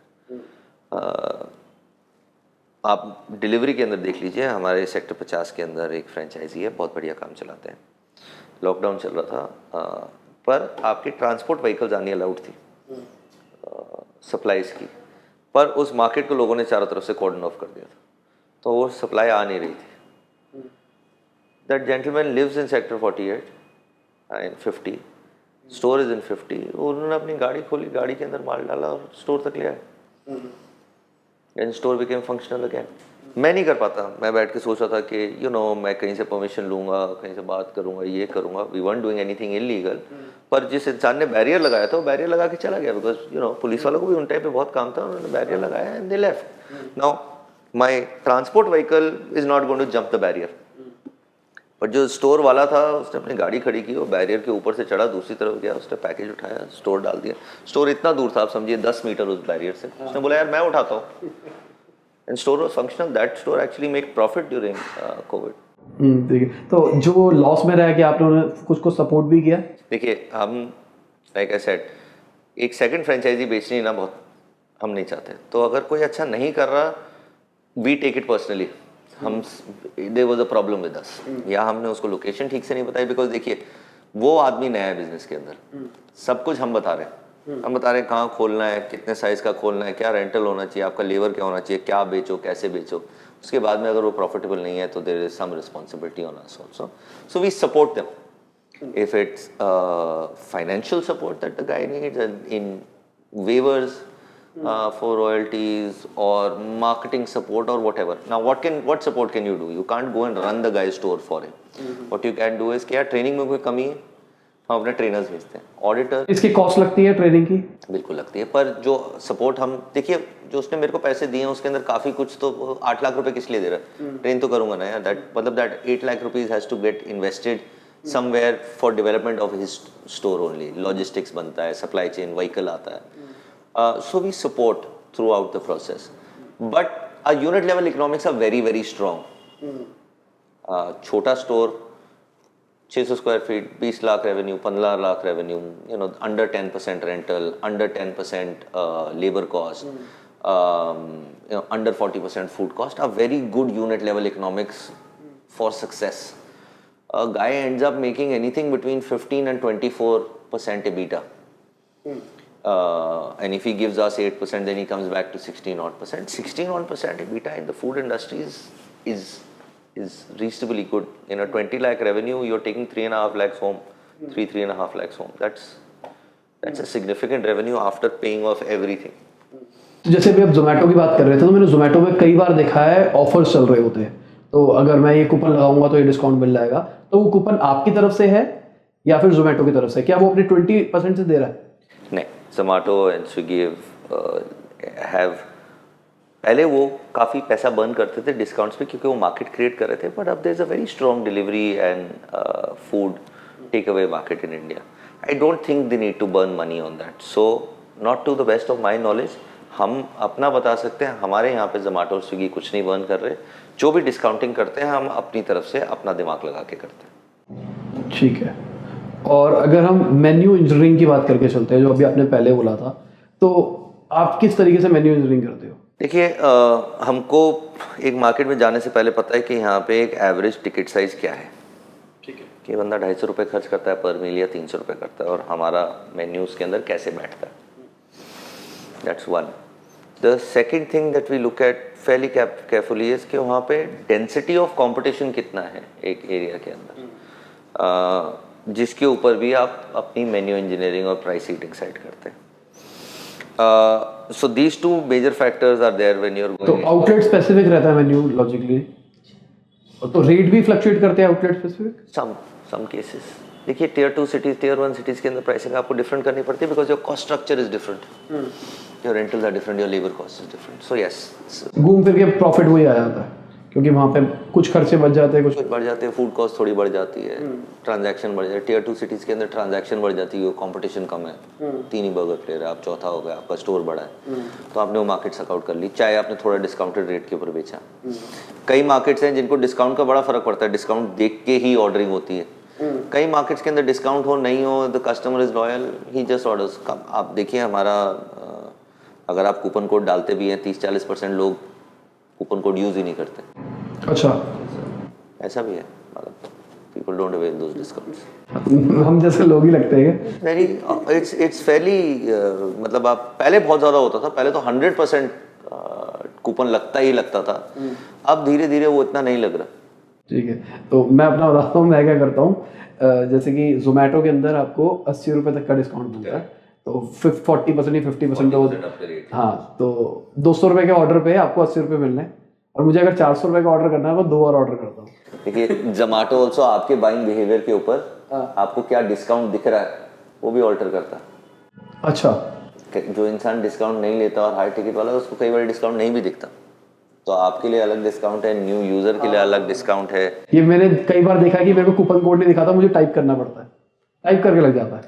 [SPEAKER 1] आप डिलीवरी के अंदर देख लीजिए, हमारे सेक्टर 50 के अंदर एक फ्रेंचाइजी है, बहुत बढ़िया काम चलाते हैं. लॉकडाउन चल रहा था, पर आपकी ट्रांसपोर्ट व्हीकल्स आनी अलाउड थी सप्लाईज की, पर उस मार्केट को लोगों ने चारों तरफ से कॉर्डन ऑफ कर दिया था, तो वो सप्लाई आ नहीं रही थी. That gentleman lives in sector 48 and 50. Store is in 50. उन्होंने अपनी गाड़ी खोली, गाड़ी के अंदर माल डाला और स्टोर तक ले आए. And store became functional again. मैं नहीं कर पाता. मैं बैठ के सोच रहा था कि you know मैं कहीं से परमिशन लूँगा, कहीं से बात करूँगा, ये करूँगा. We weren't doing anything illegal. पर जिस इंसान ने बैरियर लगाया था, वो बैरियर लगा के चला गया, because you know पुलिस वालों को भी उन टाइम पे बहुत काम था, उन्होंने बैरियर लगाया and they left. Now my transport vehicle is not going to jump the barrier. But जो स्टोर वाला था, उसने अपनी गाड़ी खड़ी की, वो बैरियर के ऊपर से चढ़ा, दूसरी तरफ गया, उसने पैकेज उठाया, स्टोर डाल दिया. स्टोर इतना दूर था, आप समझिए 10 मीटर उस बैरियर से. उसने बोला यार मैं उठाता हूँ, and store was functional. That store actually make profit during Covid.
[SPEAKER 2] ठीक है. तो जो लॉस में रह के आपने कुछ को सपोर्ट भी किया? देखिए,
[SPEAKER 1] हम लाइक आई सेड, एक सेकंड फ्रेंचाइजी बेचनी ना बहुत हम नहीं चाहते. तो अगर कोई अच्छा नहीं कर रहा, वी टेक इट पर्सनली. हम there was a problem with us, या हमने उसको लोकेशन ठीक से नहीं बताई, बिकॉज देखिए वो आदमी नया है बिजनेस के अंदर. सब कुछ हम बता रहे हैं, हम बता रहे हैं कहाँ खोलना है, कितने साइज का खोलना है, क्या रेंटल होना चाहिए, आपका लेबर क्या होना चाहिए, क्या बेचो, कैसे बेचो. उसके बाद में अगर वो प्रॉफिटेबल नहीं है तो there is some responsibility on us also. So we support them. If it's financial support that the guy needs in waivers for royalties or marketing support or whatever. Now what support can you do? You can't go and run the guy's store for him. What you can do is कि यार training में कोई कमी है, हम अपने trainers भेजते हैं. ऑडिटर,
[SPEAKER 2] इसकी कॉस्ट लगती है ट्रेनिंग की?
[SPEAKER 1] बिल्कुल लगती है, पर जो सपोर्ट हम देखिए, जो उसने मेरे को पैसे दिए हैं उसके अंदर काफ़ी कुछ, तो 8 लाख रुपए किस लिए दे रहा है? ट्रेन तो करूंगा ना यार. दैट मतलब that 8 lakh rupees has to get invested somewhere for development of his store only. Logistics बनता है, सप्लाई चेन, व्हीकल आता है. So we support throughout the process, but our unit level economics are very very strong. छोटा store 600 square feet, 20 lakh revenue, 15 lakh revenue, you know, under 10% rental, under 10% labor cost, you know, under 40% food cost, are very good unit level economics for success. A guy ends up making anything between 15 and 24% EBITDA. And if he gives us 8%, then he comes back to 16% 16% EBITDA in the food industry is reasonably good. In a 20 lakh revenue, you're taking 3.5 lakhs home, 3.5 lakhs home. That's a significant revenue after paying off everything.
[SPEAKER 2] जैसे भी आप जोमेटो की बात कर रहे थे, तो मैंने जोमेटो में कई बार देखा है ऑफर्स चल रहे होते हैं, तो अगर मैं ये कूपन लगाऊंगा तो ये डिस्काउंट मिल जाएगा. तो वो कूपन आपकी तरफ से है या फिर जोमेटो की तरफ से? क्या वो अपने 20% से दे रहा है?
[SPEAKER 1] नहीं, Zomato and Swiggy have पहले वो काफ़ी पैसा बर्न करते थे डिस्काउंट्स पे, क्योंकि वो मार्केट क्रिएट कर रहे थे. बट अब there is a very strong delivery and food take away market in India, I don't think they need to burn money on that. So not to the best of my knowledge हम अपना बता सकते हैं, हमारे यहाँ पे जोमेटो और Swiggy कुछ नहीं बर्न कर रहे. जो भी डिस्काउंटिंग करते हैं हम अपनी तरफ से अपना दिमाग लगा के करते हैं.
[SPEAKER 2] ठीक है. और अगर हम मेन्यू इंजीनियरिंग की बात करके चलते हैं, जो अभी आपने पहले बोला था, तो आप किस तरीके से मेन्यू इंजीनियरिंग करते हो?
[SPEAKER 1] देखिए हमको एक मार्केट में जाने से पहले पता है कि यहाँ पे एक एवरेज टिकट साइज़ क्या है.
[SPEAKER 2] ठीक है.
[SPEAKER 1] कि बंदा 250 रुपये खर्च करता है पर मील या 300 रुपये करता है, और हमारा मेन्यू उसके अंदर कैसे बैठता है. That's one. The second thing that we look at fairly carefully is कि वहाँ पे डेंसिटी ऑफ कंपटीशन कितना है एक एरिया के अंदर, जिसके ऊपर भी आप अपनी मेन्यू इंजीनियरिंग और प्राइसिंग डिसाइड करते हैं. So these two major factors are there when you're going.
[SPEAKER 2] तो आउटलेट स्पेसिफिक रहता है मेन्यू लॉजिकली, तो रेट भी फ्लक्चुएट करते हैं आउटलेट स्पेसिफिक?
[SPEAKER 1] some cases. देखिए टियर 2 सिटीज, टियर 1 सिटीज के अंदर प्राइसिंग आपको डिफरेंट करनी पड़ती है because your cost structure is different, your rentals are different, your labour cost is different. So yes,
[SPEAKER 2] घूम फिर के प्रॉफिट वही आ जाता है, क्योंकि वहाँ पे कुछ खर्चे बच जाते हैं,
[SPEAKER 1] कुछ बढ़ जाते हैं, फूड कॉस्ट थोड़ी बढ़ जाती है, ट्रांजैक्शन बढ़ जाती है. टियर 2 सिटीज के अंदर ट्रांजैक्शन बढ़ जाती है, कंपटीशन कम है, 3 ही बर्गर प्लेयर है, आप चौथा हो गया, आपका स्टोर बड़ा है, तो आपने वो मार्केट सकाउट कर ली, चाहे आपने थोड़ा डिस्काउंटेड रेट के ऊपर बेचा. कई मार्केट्स हैं जिनको डिस्काउंट का बड़ा फर्क पड़ता है, डिस्काउंट देख के ही ऑर्डरिंग होती है. कई मार्केट्स के अंदर डिस्काउंट हो नहीं हो, the customer is loyal, he just orders. आप देखिए हमारा अगर आप कूपन कोड डालते भी हैं 30-40% लोग कूपन कोड यूज ही नहीं करते.
[SPEAKER 2] अच्छा,
[SPEAKER 1] ऐसा भी है, people don't avail those discounts.
[SPEAKER 2] हम जैसे लोग ही लगते हैं.
[SPEAKER 1] वेरी इट्स फेयरली, मतलब आप पहले बहुत ज़्यादा होता था, पहले तो 100% कूपन लगता ही लगता था. अब धीरे धीरे वो इतना नहीं लग रहा.
[SPEAKER 2] ठीक है, तो मैं अपना बताता हूँ मैं क्या करता हूँ. जैसे कि जोमेटो के अंदर आपको 80 रुपये तक का डिस्काउंट मिलता है, तो 40% या 50% तो, हाँ, तो 200 रुपये के ऑर्डर पे आपको 80 रुपये मिलने हैं, और मुझे अगर 400 रुपये का ऑर्डर करना है तो 2 और ऑर्डर करता हूँ.
[SPEAKER 1] देखिए जोमेटो ऑल्सो आपके बाइंग बिहेवियर के ऊपर आपको क्या डिस्काउंट दिख रहा है वो भी ऑल्टर करता है.
[SPEAKER 2] अच्छा,
[SPEAKER 1] जो इंसान डिस्काउंट नहीं लेता और हाई टिकट वाला, उसको कई बार डिस्काउंट नहीं भी दिखता, तो आपके लिए अलग डिस्काउंट है, न्यू यूजर के लिए अलग डिस्काउंट है.
[SPEAKER 2] ये मैंने कई बार देखा है कि मेरे को कूपन कोड नहीं दिखाता, मुझे टाइप करना पड़ता है, टाइप करके लग जाता है.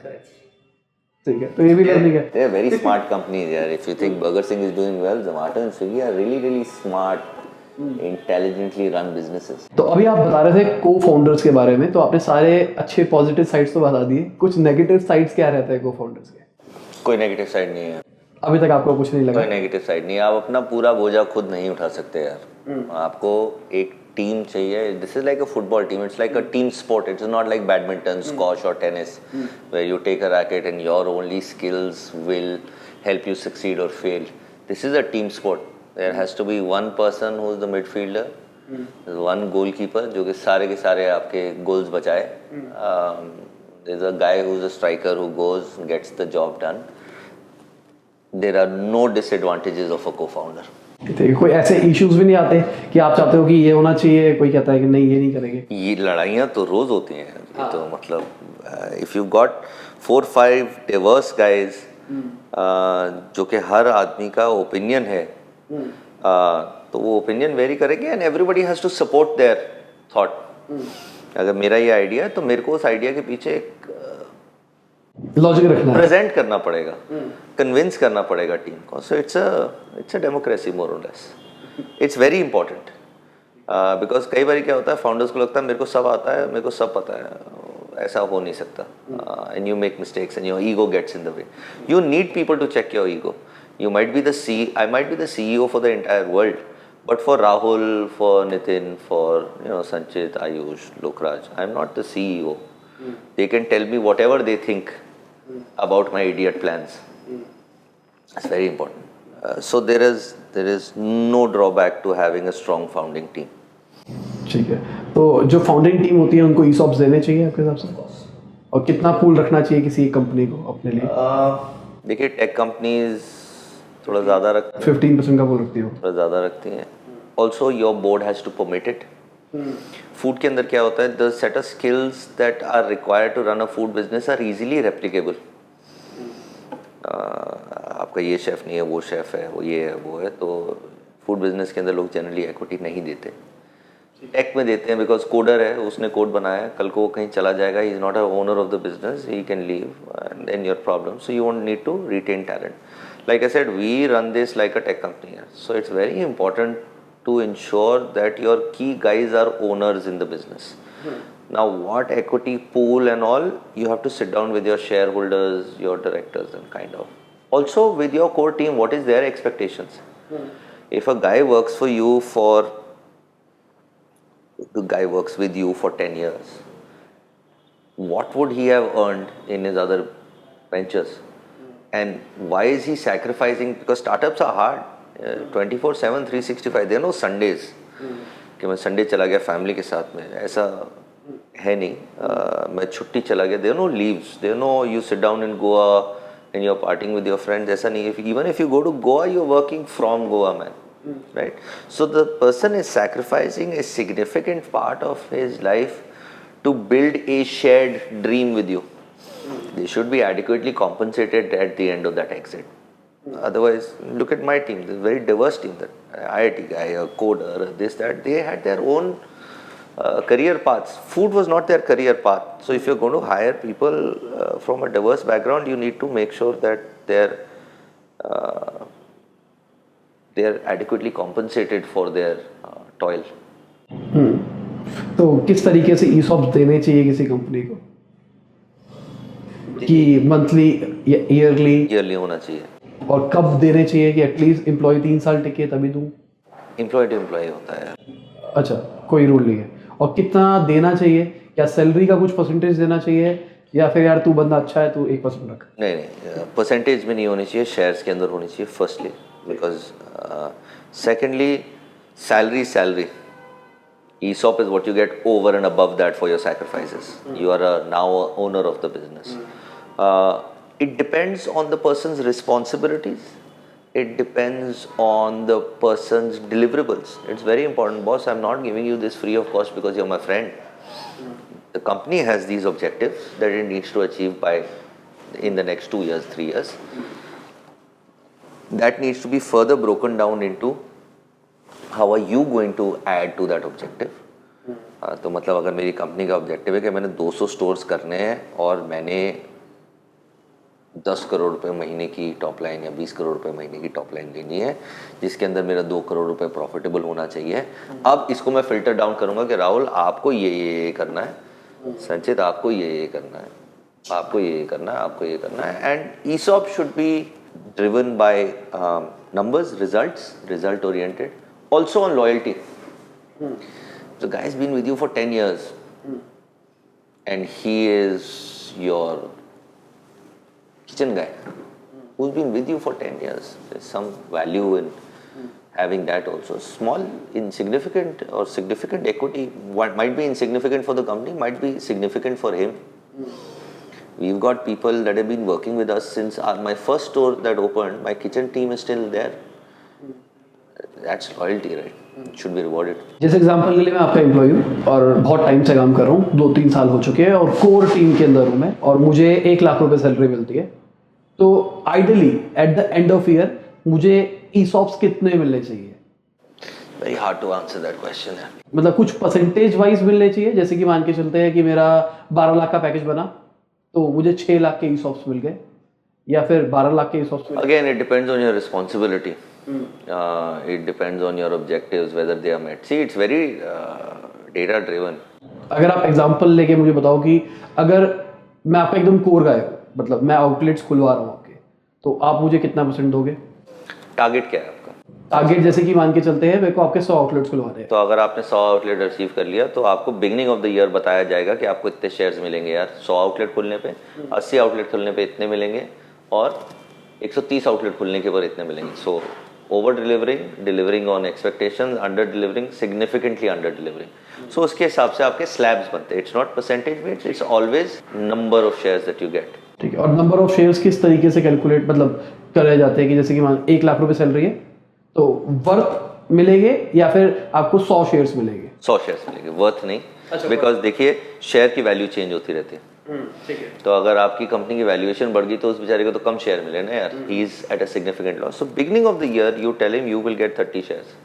[SPEAKER 2] ठीक है, तो ये भी लर्निंग है.
[SPEAKER 1] They are very smart companies यार. If you think Burger King is doing well, Zomato and Swiggy are really smart, intelligently run businesses.
[SPEAKER 2] तो अभी आप बता रहे थे को फाउंडर्स के बारे में, तो आपने सारे अच्छे पॉजिटिव साइड्स तो बता दिए, कुछ नेगेटिव साइड्स क्या रहते हैं को फाउंडर्स के?
[SPEAKER 1] कोई नेगेटिव साइड नहीं है.
[SPEAKER 2] अभी तक आपको कुछ नहीं लगा?
[SPEAKER 1] कोई नेगेटिव साइड नहीं है. आप अपना पूरा बोझा खुद नहीं उठा सकते यार. आपको एक टीम चाहिए. This is like a football team. It's like a team sport. It's not like badminton, squash और tennis where you take a racket and your only skills will help you succeed और fail. This is a team sport. There has to be one person who is the midfielder, one goalkeeper जो कि सारे के सारे आपके goals बचाए. There is a guy who is a striker who goes gets the job done. There are no disadvantages of a co-founder.
[SPEAKER 2] कोई ऐसे issues भी नहीं आते कि आप चाहते हो कि ये होना चाहिए, कोई कहता है कि नहीं ये नहीं करेंगे?
[SPEAKER 1] ये लड़ाइयाँ तो रोज होती हैं. ये तो मतलब if you got 4-5 diverse guys जो कि हर आदमी का ओपिनियन है, तो वो ओपिनियन वेरी करेंगे and everybody has to support their thought. अगर मेरा ये आइडिया है तो मेरे को उस आइडिया के पीछे एक
[SPEAKER 2] लॉजिक रखना है,
[SPEAKER 1] प्रेजेंट करना पड़ेगा, कन्विंस करना पड़ेगा टीम को. सो इट्स अ डेमोक्रेसी मोर और less. It's very important because कई बार क्या होता है, फाउंडर्स को लगता है मेरे को सब आता है, मेरे को सब पता है. ऐसा हो नहीं सकता. And you make mistakes and your ego gets in the way. You need people to check your ego. You might be I might be the CEO for the entire world, but for Rahul, for Nitin, for Sanchit, Ayush, Lokraj, I'm not the CEO. They can tell me whatever they think about my idiot plans. That's very important. So there is no drawback to having a strong founding team.
[SPEAKER 2] ठीक है, तो जो founding team होती है उनको ESOPs देने चाहिए आपके हिसाब से? और कितना पूल रखना चाहिए किसी कंपनी को अपने लिए?
[SPEAKER 1] देखिए टेक कंपनीज थोड़ा ज़्यादा रखती हैं.
[SPEAKER 2] 15% का पूल रखती हो?
[SPEAKER 1] थोड़ा ज़्यादा रखती हैं. Also your board has to permit it. Food के अंदर क्या होता है, the set of skills that are required to run a food business are easily replicable. आपका ये शेफ़ नहीं है, वो शेफ़ है, वो ये है, वो है, तो फूड बिजनेस के अंदर लोग जनरली इक्विटी नहीं देते. टेक में देते हैं बिकॉज कोडर है, उसने कोड बनाया है, कल को वो कहीं चला जाएगा, he is not a owner of the business, he can leave and then your problem, so you won't need to retain talent. Like I said, we run this like a tech company here. So it's very important to ensure that your key guys are owners in the business. Now, what equity pool and all, you have to sit down with your shareholders, your directors, and kind of. Also, with your core team, what is their expectations? If a guy works for you the guy works with you for 10 years, what would he have earned in his other ventures? And why is he sacrificing? Because startups are hard. 24/7, 365. There are no Sundays. कि मैं Sunday चला गया family के साथ में, ऐसा है नहीं. मैं छुट्टी चला गया, there are no leaves. There are no you sit down in Goa and you're partying with your friends. ऐसा नहीं है. Even if you go to Goa, you're working from Goa, man. Right? So the person is sacrificing a significant part of his life to build a shared dream with you. They should be adequately compensated at the end of that exit. Otherwise, look at my team. There's a very diverse team. That IIT guy, a coder, this, that. They had their own career paths. Food was not their career path. So if you're going to hire people from a diverse background, you need to make sure that they're adequately compensated for their toil.
[SPEAKER 2] तो किस तरीके से ESOPs देने चाहिए किसी company को, कि monthly या ईयरली
[SPEAKER 1] होना चाहिए,
[SPEAKER 2] और कब देने चाहिए कि एटलीस्ट एम्प्लॉय 3 साल टिके तभी दूं?
[SPEAKER 1] एम्प्लॉय टू एम्प्लॉय होता है.
[SPEAKER 2] अच्छा, कोई रूल नहीं है. और कितना देना चाहिए? क्या सैलरी का कुछ परसेंटेज देना चाहिए, या फिर यार तू बंदा अच्छा है तू 1% रख?
[SPEAKER 1] नहीं, परसेंटेज में नहीं होनी चाहिए, शेयर्स के अंदर होनी चाहिए firstly. Because secondly, salary ESOP is what you get over and above that for your sacrifices. You are now a owner of the business. It depends on the person's responsibilities. It depends on the person's deliverables. It's very important, boss. I'm not giving you this free of cost because you're my friend. The company has these objectives that it needs to achieve in the next 2 years, 3 years. That needs to be further broken down into how are you going to add to that objective. तो मतलब अगर मेरी company का objective है कि मैंने 200 stores करने हैं और मैंने 10 करोड़ रुपए महीने की टॉप लाइन या 20 करोड़ रुपए महीने की टॉप लाइन लेनी है, जिसके अंदर मेरा 2 करोड़ रुपए प्रॉफिटेबल होना चाहिए. अब इसको मैं फिल्टर डाउन करूंगा कि राहुल आपको ये करना है, संचित आपको ये करना है, आपको ये करना है, आपको ये करना है. And ESOP should be driven by numbers, result oriented. Also on loyalty. The guy has been with you for 10 years and he is your kitchen guy who's been with you for 10 years. There's some value in having that also. Small, insignificant or significant equity, what might be insignificant for the company, might be significant for him. We've got people that have been working with us since my first store that opened, my kitchen team is still there. That's loyalty, right? It should be rewarded.
[SPEAKER 2] जैसे example के लिए मैं आपका employ हूँ और बहुत time से काम कर रहा हूँ, 2-3 साल हो चुके हैं और कोर टीम के अंदर हूँ मैं, और मुझे 1 लाख रुपए सैलरी मिलती है. तो ideally at the end of year मुझे ESOPs कितने मिलने चाहिए?
[SPEAKER 1] Very hard to answer that question.
[SPEAKER 2] मतलब कुछ परसेंटेज वाइज मिलने चाहिए, जैसे कि मान के चलते हैं कि मेरा 12 लाख का पैकेज बना तो मुझे 6 लाख के ESOPs मिल गए, या फिर 12 लाख के ESOPs मिल गए.
[SPEAKER 1] Again, it depends on your responsibility. It depends on your objectives, whether they are met. See, it's very data driven.
[SPEAKER 2] अगर आप एग्जांपल लेके मुझे बताओ कि अगर मैं आपका एकदम कोर गाय हूँ, मतलब मैं आउटलेट्स खुलवा रहा हूँ आपके, तो आप मुझे कितना % दोगे?
[SPEAKER 1] टारगेट क्या है आपका?
[SPEAKER 2] टारगेट जैसे कि मान के चलते हैं मेरे को आपके 100 आउटलेट्स खुलवाने हैं.
[SPEAKER 1] तो अगर आपने 100 आउटलेट अचीव कर लिया तो आपको बिगनिंग ऑफ द ईयर बताया जाएगा कि आपको इतने शेयर्स मिलेंगे यार. 100 आउटलेट खुलने पे, 80 आउटलेट खुलने पे इतने मिलेंगे, और 130 आउटलेट खुलने के बाद इतने मिलेंगे. So over delivering on expectations, under delivering, significantly under delivering. So उसके हिसाब से आपके स्लैब्स बनते हैं. It's not percentage based, it's always number of shares that you get.
[SPEAKER 2] ठीक है. और नंबर ऑफ शेयर्स किस तरीके से कैलकुलेट मतलब करे जाते हैं कि जैसे कि मान 1 लाख रुपए सैलरी है तो वर्थ मिलेंगे या फिर आपको 100 शेयर्स मिलेंगे?
[SPEAKER 1] 100 शेयर्स मिलेंगे, वर्थ नहीं. बिकॉज देखिए शेयर की वैल्यू चेंज होती रहती है.
[SPEAKER 2] ठीक है.
[SPEAKER 1] तो अगर आपकी कंपनी की वैल्यूएशन बढ़ गई तो उस बेचारे को तो कम शेयर मिले ना यार. He is at a significant loss. So beginning of the year you tell him you will get 30 shares.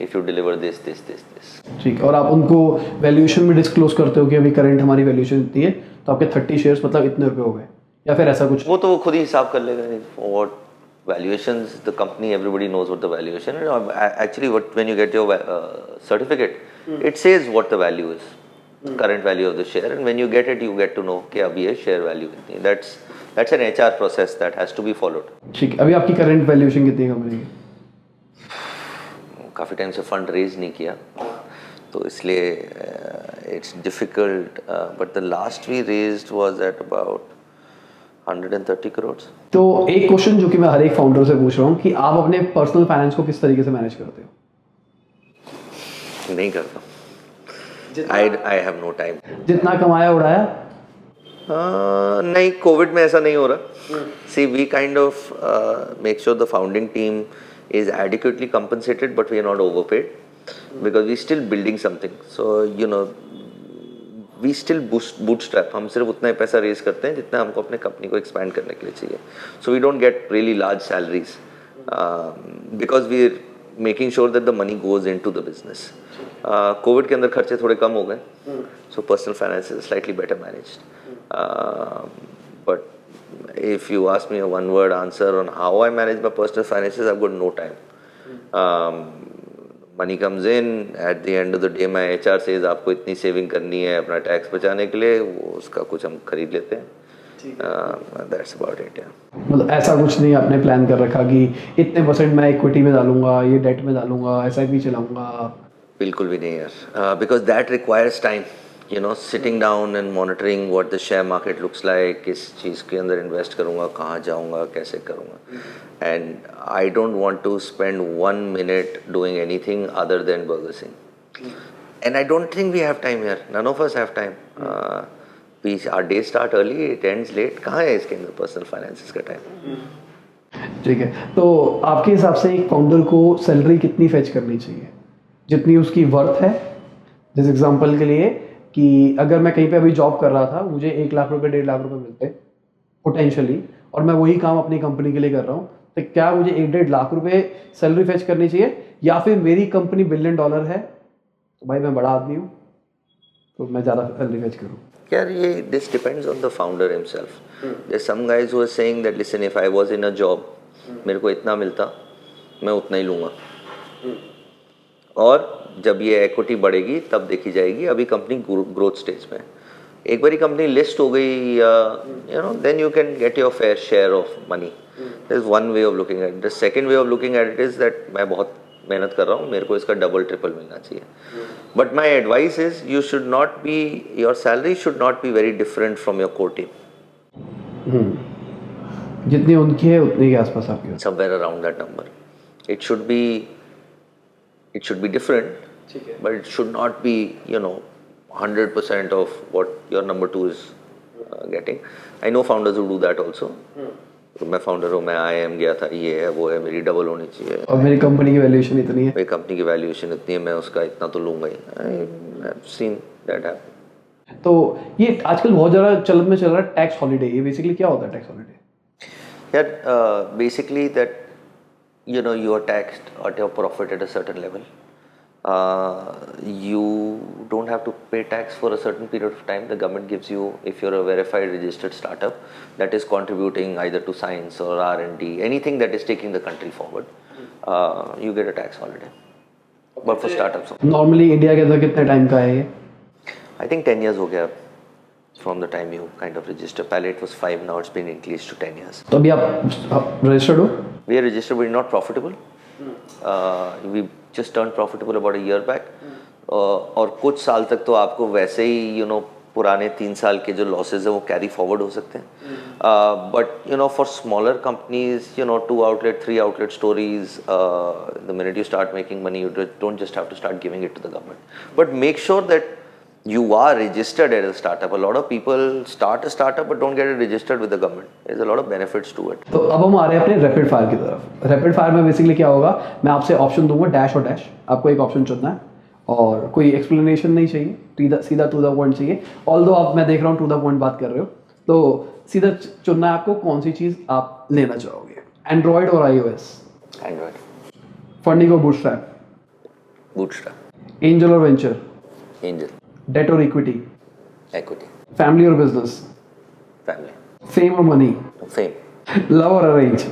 [SPEAKER 1] If you deliver this this this this.
[SPEAKER 2] ठीक, और आप उनको वैल्यूएशन में डिस्क्लोज करते हो कि अभी करंट हमारी वैल्यूएशन इतनी है, तो आपके 30 शेयर्स मतलब इतने रुपए हो गए, या फिर ऐसा कुछ?
[SPEAKER 1] वो तो वो खुद ही हिसाब कर लेगा। What valuations the company, everybody knows what the valuation is. Actually what when you get your certificate it says what the value is, current value of the share, and when you get it you get to know कि अभी ये share value कितनी है। that's an HR process that has to be followed।
[SPEAKER 2] ठीक, अभी आपकी current valuation कितनी है कंपनी की?
[SPEAKER 1] काफ़ी टाइम से फंड रेज नहीं किया तो इसलिए it's difficult, but the last we raised was at about 130 crore.
[SPEAKER 2] तो एक क्वेश्चन जो कि मैं हर एक फाउंडर से पूछ रहा हूँ कि आप अपने पर्सनल फाइनेंस को किस तरीके से मैनेज करते हो?
[SPEAKER 1] नहीं करता, आई हैव नो टाइम।
[SPEAKER 2] जितना कमाया उड़ाया?
[SPEAKER 1] नहीं, कोविड में ऐसा नहीं हो रहा। See we kind of make sure the founding team is adequately compensated, but we are not overpaid because we still building something. So you know we still bootstrap। हम सिर्फ उतना ही पैसा रेज करते हैं जितना हमको अपने कंपनी को एक्सपैंड करने के लिए चाहिए। So we don't get really large salaries because we are making sure that the money goes into the business। Covid के अंदर खर्चे थोड़े कम हो गए, so personal finance is slightly better managed। But if you ask me a one word answer on how I manage my personal finances, I've got no time। Money comes in, at the end of the day my HR says आपको इतनी saving करनी है अपना tax बचाने के लिए, वो उसका कुछ हम खरीद लेते हैं। That's about it।
[SPEAKER 2] मतलब ऐसा कुछ नहीं आपने प्लान कर रखा कि इतने % मैं इक्विटी में डालूंगा, ये डेट में डालूंगा, SIP चलाऊंगा?
[SPEAKER 1] बिल्कुल भी नहीं यार, because that requires time। You know, sitting down and monitoring what the share market looks like, किस चीज़ के अंदर इन्वेस्ट करूँगा, कहाँ जाऊँगा, कैसे करूँगा, and I don't want to spend 1 minute doing anything other than Burger Singh। And I don't think we have time here, none of us have time। our day start early, it ends late, कहाँ है इसके अंदर personal finances का time?
[SPEAKER 2] ठीक है, तो आपके हिसाब से एक फाउंडर को सैलरी कितनी फेच करनी चाहिए जितनी उसकी वर्थ है? जिस एग्जांपल के लिए कि अगर मैं कहीं पे अभी जॉब कर रहा था, मुझे 1 लाख रुपए 1.5 लाख रुपए मिलते पोटेंशियली, और मैं वही काम अपनी कंपनी के लिए कर रहा हूँ, तो क्या मुझे 1.5 लाख रुपए सैलरी फेच करनी चाहिए, या फिर मेरी कंपनी $1 बिलियन है तो भाई मैं बड़ा आदमी हूँ तो मैं ज़्यादा सैलरी फेच करूँ?
[SPEAKER 1] यार ये this depends on the founder himself. There some guys who are saying that listen if I was in a job मेरे को इतना मिलता मैं उतना ही लूँगा, और जब ये इक्विटी बढ़ेगी तब देखी जाएगी, अभी कंपनी ग्रोथ स्टेज में। एक बारी कंपनी लिस्ट हो गई या you know then you can get your fair share of money. This one way of looking at. The second way of looking at it is that मैं बहुत मेहनत कर रहा हूँ, मेरे को इसका डबल ट्रिपल मिलना चाहिए। But my advice is you should not be, your salary should not be very different from your core team.
[SPEAKER 2] जितनी उनकी है उतनी के आसपास आपकी,
[SPEAKER 1] somewhere around that number. It should be different, but it should not be, you know, 100% of what your number 2 is getting। I know founders who do that also। तो मैं founder हूँ, मैं IIM गया था, ये है वो है, मेरी डबल होनी चाहिए,
[SPEAKER 2] और मेरी कंपनी की वैल्यूएशन इतनी है,
[SPEAKER 1] मेरी कंपनी की वैल्यूएशन इतनी है, मैं उसका इतना तो लूँगा ही। I've seen that happen।
[SPEAKER 2] तो ये आजकल बहुत ज़्यादा चलन में चल रहा है टैक्स हॉलीडे। ये बेसिकली क्या होता है टैक्स हॉलीडे?
[SPEAKER 1] यार basically that you know you are taxed at your profit at a certain level। You don't have to pay tax for a certain period of time। The government gives you, if you're a verified registered startup that is contributing either to science or R&D, anything that is taking the country forward, you get a tax holiday। But for startups
[SPEAKER 2] normally India के अंदर कितने time का है ये?
[SPEAKER 1] I think 10 years हो गया from the time you kind of register। पहले it was 5, now it's been increased to 10 years।
[SPEAKER 2] तो अभी आप रजिस्टर्ड हो?
[SPEAKER 1] We are registered, but we're not profitable। We just turned profitable about a year back। और कुछ साल तक तो आपको वैसे ही you know पुराने 3 साल के जो लॉसेज है वो कैरी फॉरवर्ड हो सकते हैं। But you know for smaller companies, you know 2 outlet 3 outlet stories, the minute you start making money you don't just have to start giving it to the government, but make sure that you are registered as a startup। A lot of people start a startup but don't get it registered with the government। There's a lot of benefits to it।
[SPEAKER 2] तो अब हम आ रहे हैं अपने rapid fire की तरफ। Rapid fire में basically क्या होगा, मैं आपसे ऑप्शन दूंगा डैश और डैश, आपको एक ऑप्शन चुनना है और कोई एक्सप्लेनेशन नहीं चाहिए, सीधा टू द पॉइंट चाहिए। ऑल्दो आप, मैं देख रहा हूँ टू द पॉइंट बात कर रहे हो, तो सीधा चुनना है आपको कौन सी चीज़ आप लेना चाहोगे, एंड्रॉयड और iOS?
[SPEAKER 1] एंड्रॉयड।
[SPEAKER 2] फंडिंग और बूटस्ट्रैप?
[SPEAKER 1] बूटस्ट्रैप,
[SPEAKER 2] एंजल और वेंचर,
[SPEAKER 1] एंजल,
[SPEAKER 2] डेट और इक्विटी,
[SPEAKER 1] इक्विटी,
[SPEAKER 2] फैमिली और बिजनेस,
[SPEAKER 1] फैमिली,
[SPEAKER 2] फेम और मनी,
[SPEAKER 1] फेम,
[SPEAKER 2] लव और अरेंज,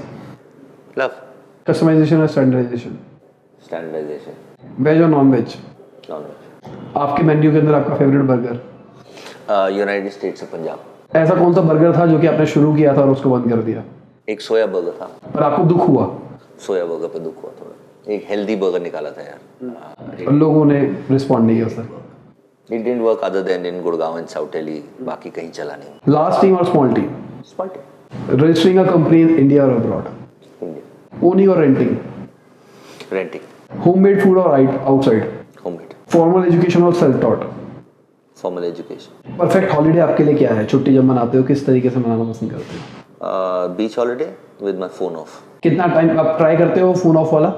[SPEAKER 1] लव,
[SPEAKER 2] कस्टमाइजेशन और स्टैंडर्डाइजेशन,
[SPEAKER 1] स्टैंडर्डाइजेशन,
[SPEAKER 2] वेज और नॉन वेज,
[SPEAKER 1] नॉन वेज,
[SPEAKER 2] आपके मेन्यू के अंदर आपका favourite burger,
[SPEAKER 1] United states of Punjab.
[SPEAKER 2] ऐसा कौन सा बर्गर था जो कि आपने शुरू किया था और उसको बंद कर दिया
[SPEAKER 1] एक सोया बर्गर था,
[SPEAKER 2] पर आपको दुख हुआ
[SPEAKER 1] सोया बर्गर पे दुख हुआ थोड़ा। एक हेल्दी बर्गर निकाला था यार,
[SPEAKER 2] और लोगों ने रिस्पॉन्ड नहीं किया sir?
[SPEAKER 1] It didn't work other then in Gurgaon and south Delhi, बाकी कहीं चला नहीं।
[SPEAKER 2] लार्ज टीम और small team,
[SPEAKER 1] spot
[SPEAKER 2] registering a company in India और अब्रॉड,
[SPEAKER 1] इंडिया,
[SPEAKER 2] ओनिंग और रेंटिंग,
[SPEAKER 1] रेंटिंग,
[SPEAKER 2] होममेड फूड और आउटसाइड,
[SPEAKER 1] होममेड,
[SPEAKER 2] फॉर्मल एजुकेशन और self taught.
[SPEAKER 1] Formal education,
[SPEAKER 2] perfect holiday आपके लिए क्या है? छुट्टी जब मनाते हो किस तरीके से मनाना पसंद करते हो?
[SPEAKER 1] Beach holiday with my phone off.
[SPEAKER 2] कितना टाइम आप ट्राई करते हो फोन ऑफ वाला?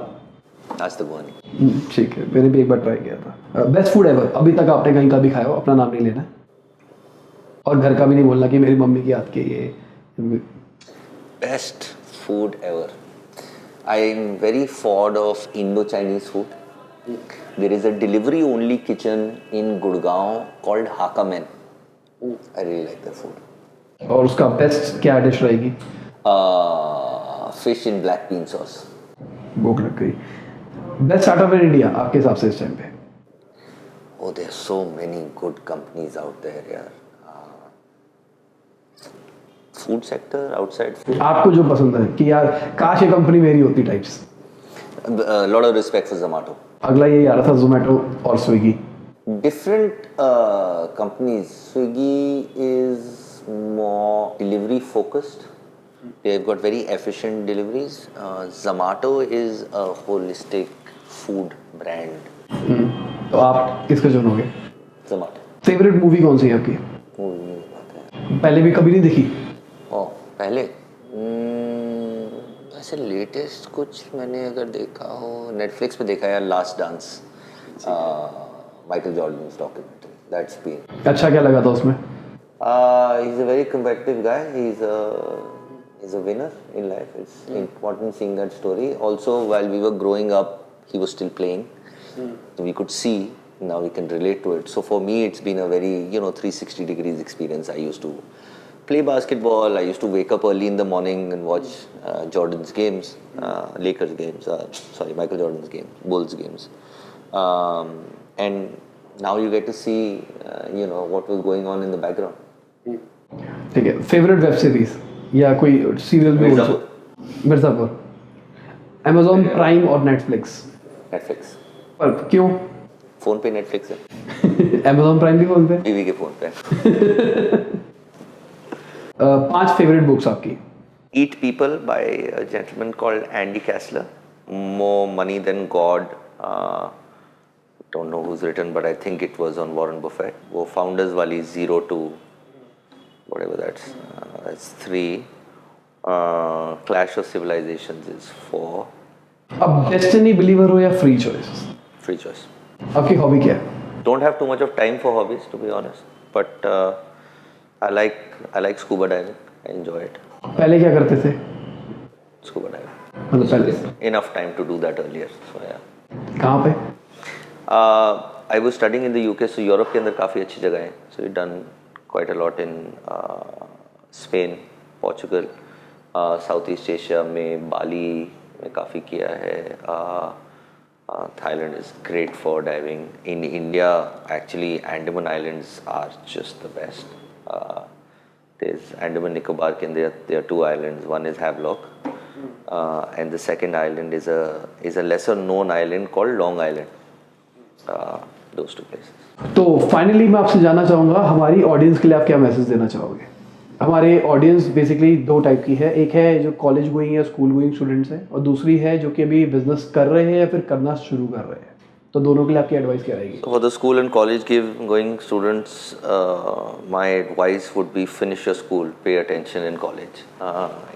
[SPEAKER 1] आज तक हुआ नहीं।
[SPEAKER 2] ठीक है, मैंने भी एक बार ट्राई किया था। बेस्ट फूड एवर अभी तक आपने कहीं का भी खाया हो, अपना नाम नहीं लेना और घर का भी नहीं बोलना कि मेरी मम्मी की हाथ के ये।
[SPEAKER 1] Best food ever. I am very fond of Indo-Chinese food. There is a delivery only kitchen in Gurgaon called Hakamen. I really like the food.
[SPEAKER 2] और उसका बेस्ट क्या डिश रहेगी?
[SPEAKER 1] Fish in black bean sauce.
[SPEAKER 2] भूख लग गई। Best startup in India आपके हिसाब से इस टाइम पे?
[SPEAKER 1] Oh, there are so many good companies out there, यार. Food sector, outside food.
[SPEAKER 2] आपको जो पसंद है कि यार काश ये कंपनी मेरी होती types.
[SPEAKER 1] A lot of respect for Zomato.
[SPEAKER 2] अगला यही आ रहा था, जोमेटो और Swiggy.
[SPEAKER 1] Different companies. Swiggy is more delivery focused. They've got very efficient deliveries. Zomato is a holistic food brand.
[SPEAKER 2] तो आप किसका चुनोगे?
[SPEAKER 1] Zomato.
[SPEAKER 2] फेवरेट मूवी कौन सी है आपकी?
[SPEAKER 1] Movie नहीं पता है।
[SPEAKER 2] पहले भी कभी नहीं देखी?
[SPEAKER 1] ओह, पहले ऐसे लेटेस्ट कुछ मैंने अगर देखा हो नेटफ्लिक्स पे देखा है, last dance, Michael Jordan documentary, that's been.
[SPEAKER 2] अच्छा क्या लगा था उसमें?
[SPEAKER 1] He's a very competitive guy. He's a winner in life. It's important seeing that story. Also, while we were growing up, he was still playing. So we could see. Now we can relate to it. So for me, it's been a very 360 degrees experience. I used to play basketball. I used to wake up early in the morning and watch Jordan's games, Lakers games. Sorry, Michael Jordan's games, Bulls games. And now you get to see, what was going on in the background.
[SPEAKER 2] ठीक है, favourite web series या कोई serial में? Mirzapur. Amazon prime और Netflix?
[SPEAKER 1] Netflix.
[SPEAKER 2] पर क्यों?
[SPEAKER 1] Phone पे Netflix है,
[SPEAKER 2] अमेजॉन प्राइम भी फोन पे?
[SPEAKER 1] टीवी के फोन पे।
[SPEAKER 2] 5 फेवरेट बुक्स आपकी?
[SPEAKER 1] Eat People by a gentleman called Andy Kessler. More Money Than God. Don't know who's written, but I think it was on Warren Buffett. वो founders वाली 0 to whatever that's 3. Clash of Civilizations is 4.
[SPEAKER 2] अब destiny believer हो या free choice?
[SPEAKER 1] Free choice.
[SPEAKER 2] आपकी hobby क्या है?
[SPEAKER 1] Don't have too much of time for hobbies, to be honest. But I like scuba diving. I enjoy it.
[SPEAKER 2] पहले क्या करते थे?
[SPEAKER 1] Scuba diving.
[SPEAKER 2] मतलब पहले
[SPEAKER 1] Enough time to do that earlier. So yeah.
[SPEAKER 2] कहाँ पे?
[SPEAKER 1] I was studying in the UK, so Europe के अंदर काफ़ी अच्छी जगह है. So we've done quite a lot in Spain, Portugal, Southeast Asia में बाली में काफ़ी किया है. Thailand is great for diving. In India, actually, Andaman Islands are just the best. There's Andaman Nicobar, there are 2 islands. One is Havelock, and the second island is a lesser known island called Long Island. Those 2 places.
[SPEAKER 2] तो finally मैं आपसे जानना चाहूँगा, हमारी audience के लिए आप क्या मैसेज देना चाहोगे? हमारे ऑडियंस बेसिकली 2 टाइप की है, एक है जो कॉलेज गोइंग या स्कूल गोइंग स्टूडेंट्स हैं और दूसरी है जो कि अभी बिजनेस कर रहे हैं या फिर करना शुरू कर रहे हैं। तो दोनों के लिए आपकी एडवाइस क्या रहेगी?
[SPEAKER 1] For the school and college going students, my advice would be finish your school, pay attention in college.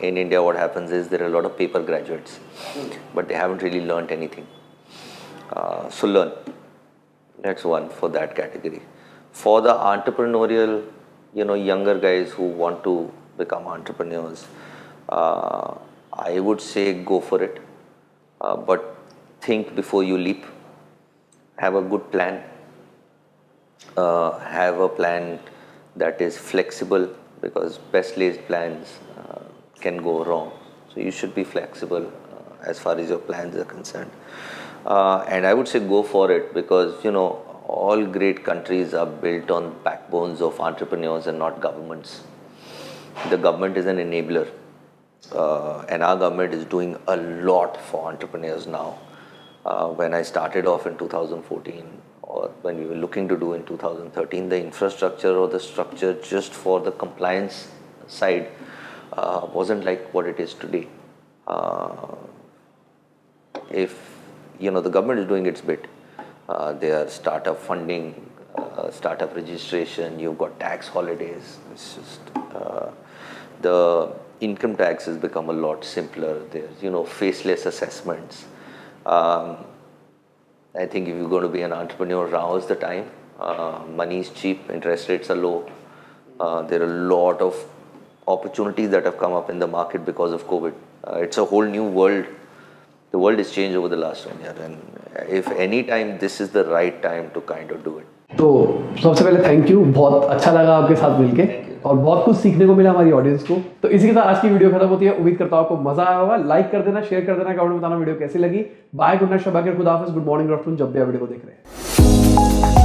[SPEAKER 1] In India, what happens is there are a lot of paper graduates, but they haven't really learnt anything. So learn. That's one for that category. For the entrepreneurial, younger guys who want to become entrepreneurs, I would say go for it, but think before you leap. have a good plan, have a plan that is flexible, because best laid plans can go wrong. So you should be flexible as far as your plans are concerned. And I would say go for it, because all great countries are built on backbones of entrepreneurs and not governments. The government is an enabler, and our government is doing a lot for entrepreneurs now. When I started off in 2014, or when we were looking to do in 2013, the infrastructure or the structure just for the compliance side wasn't like what it is today. If the government is doing its bit, their startup funding, startup registration, you've got tax holidays. It's just the income tax has become a lot simpler. There's faceless assessments. I think if you're going to be an entrepreneur, now is the time. Money is cheap, interest rates are low. There are a lot of opportunities that have come up in the market because of COVID. It's a whole new world. The world has changed over the last 1 year, and if any time, this is the right time to kind of do it.
[SPEAKER 2] तो सबसे पहले thank you, बहुत अच्छा लगा आपके साथ मिलके और बहुत कुछ सीखने को मिला हमारी ऑडियंस को। तो इसी के साथ आज की वीडियो खत्म होती है। उम्मीद करता हूं आपको मजा आया होगा। लाइक कर देना, शेयर कर देना, कमेंट में बताना वीडियो कैसी लगी। बाय, गुड नाइट, शब बखैर, खुदा हाफिज़, गुड मॉर्निंग, गुड आफ्टरनून, जब भी आप वीडियो को देख रहे हैं।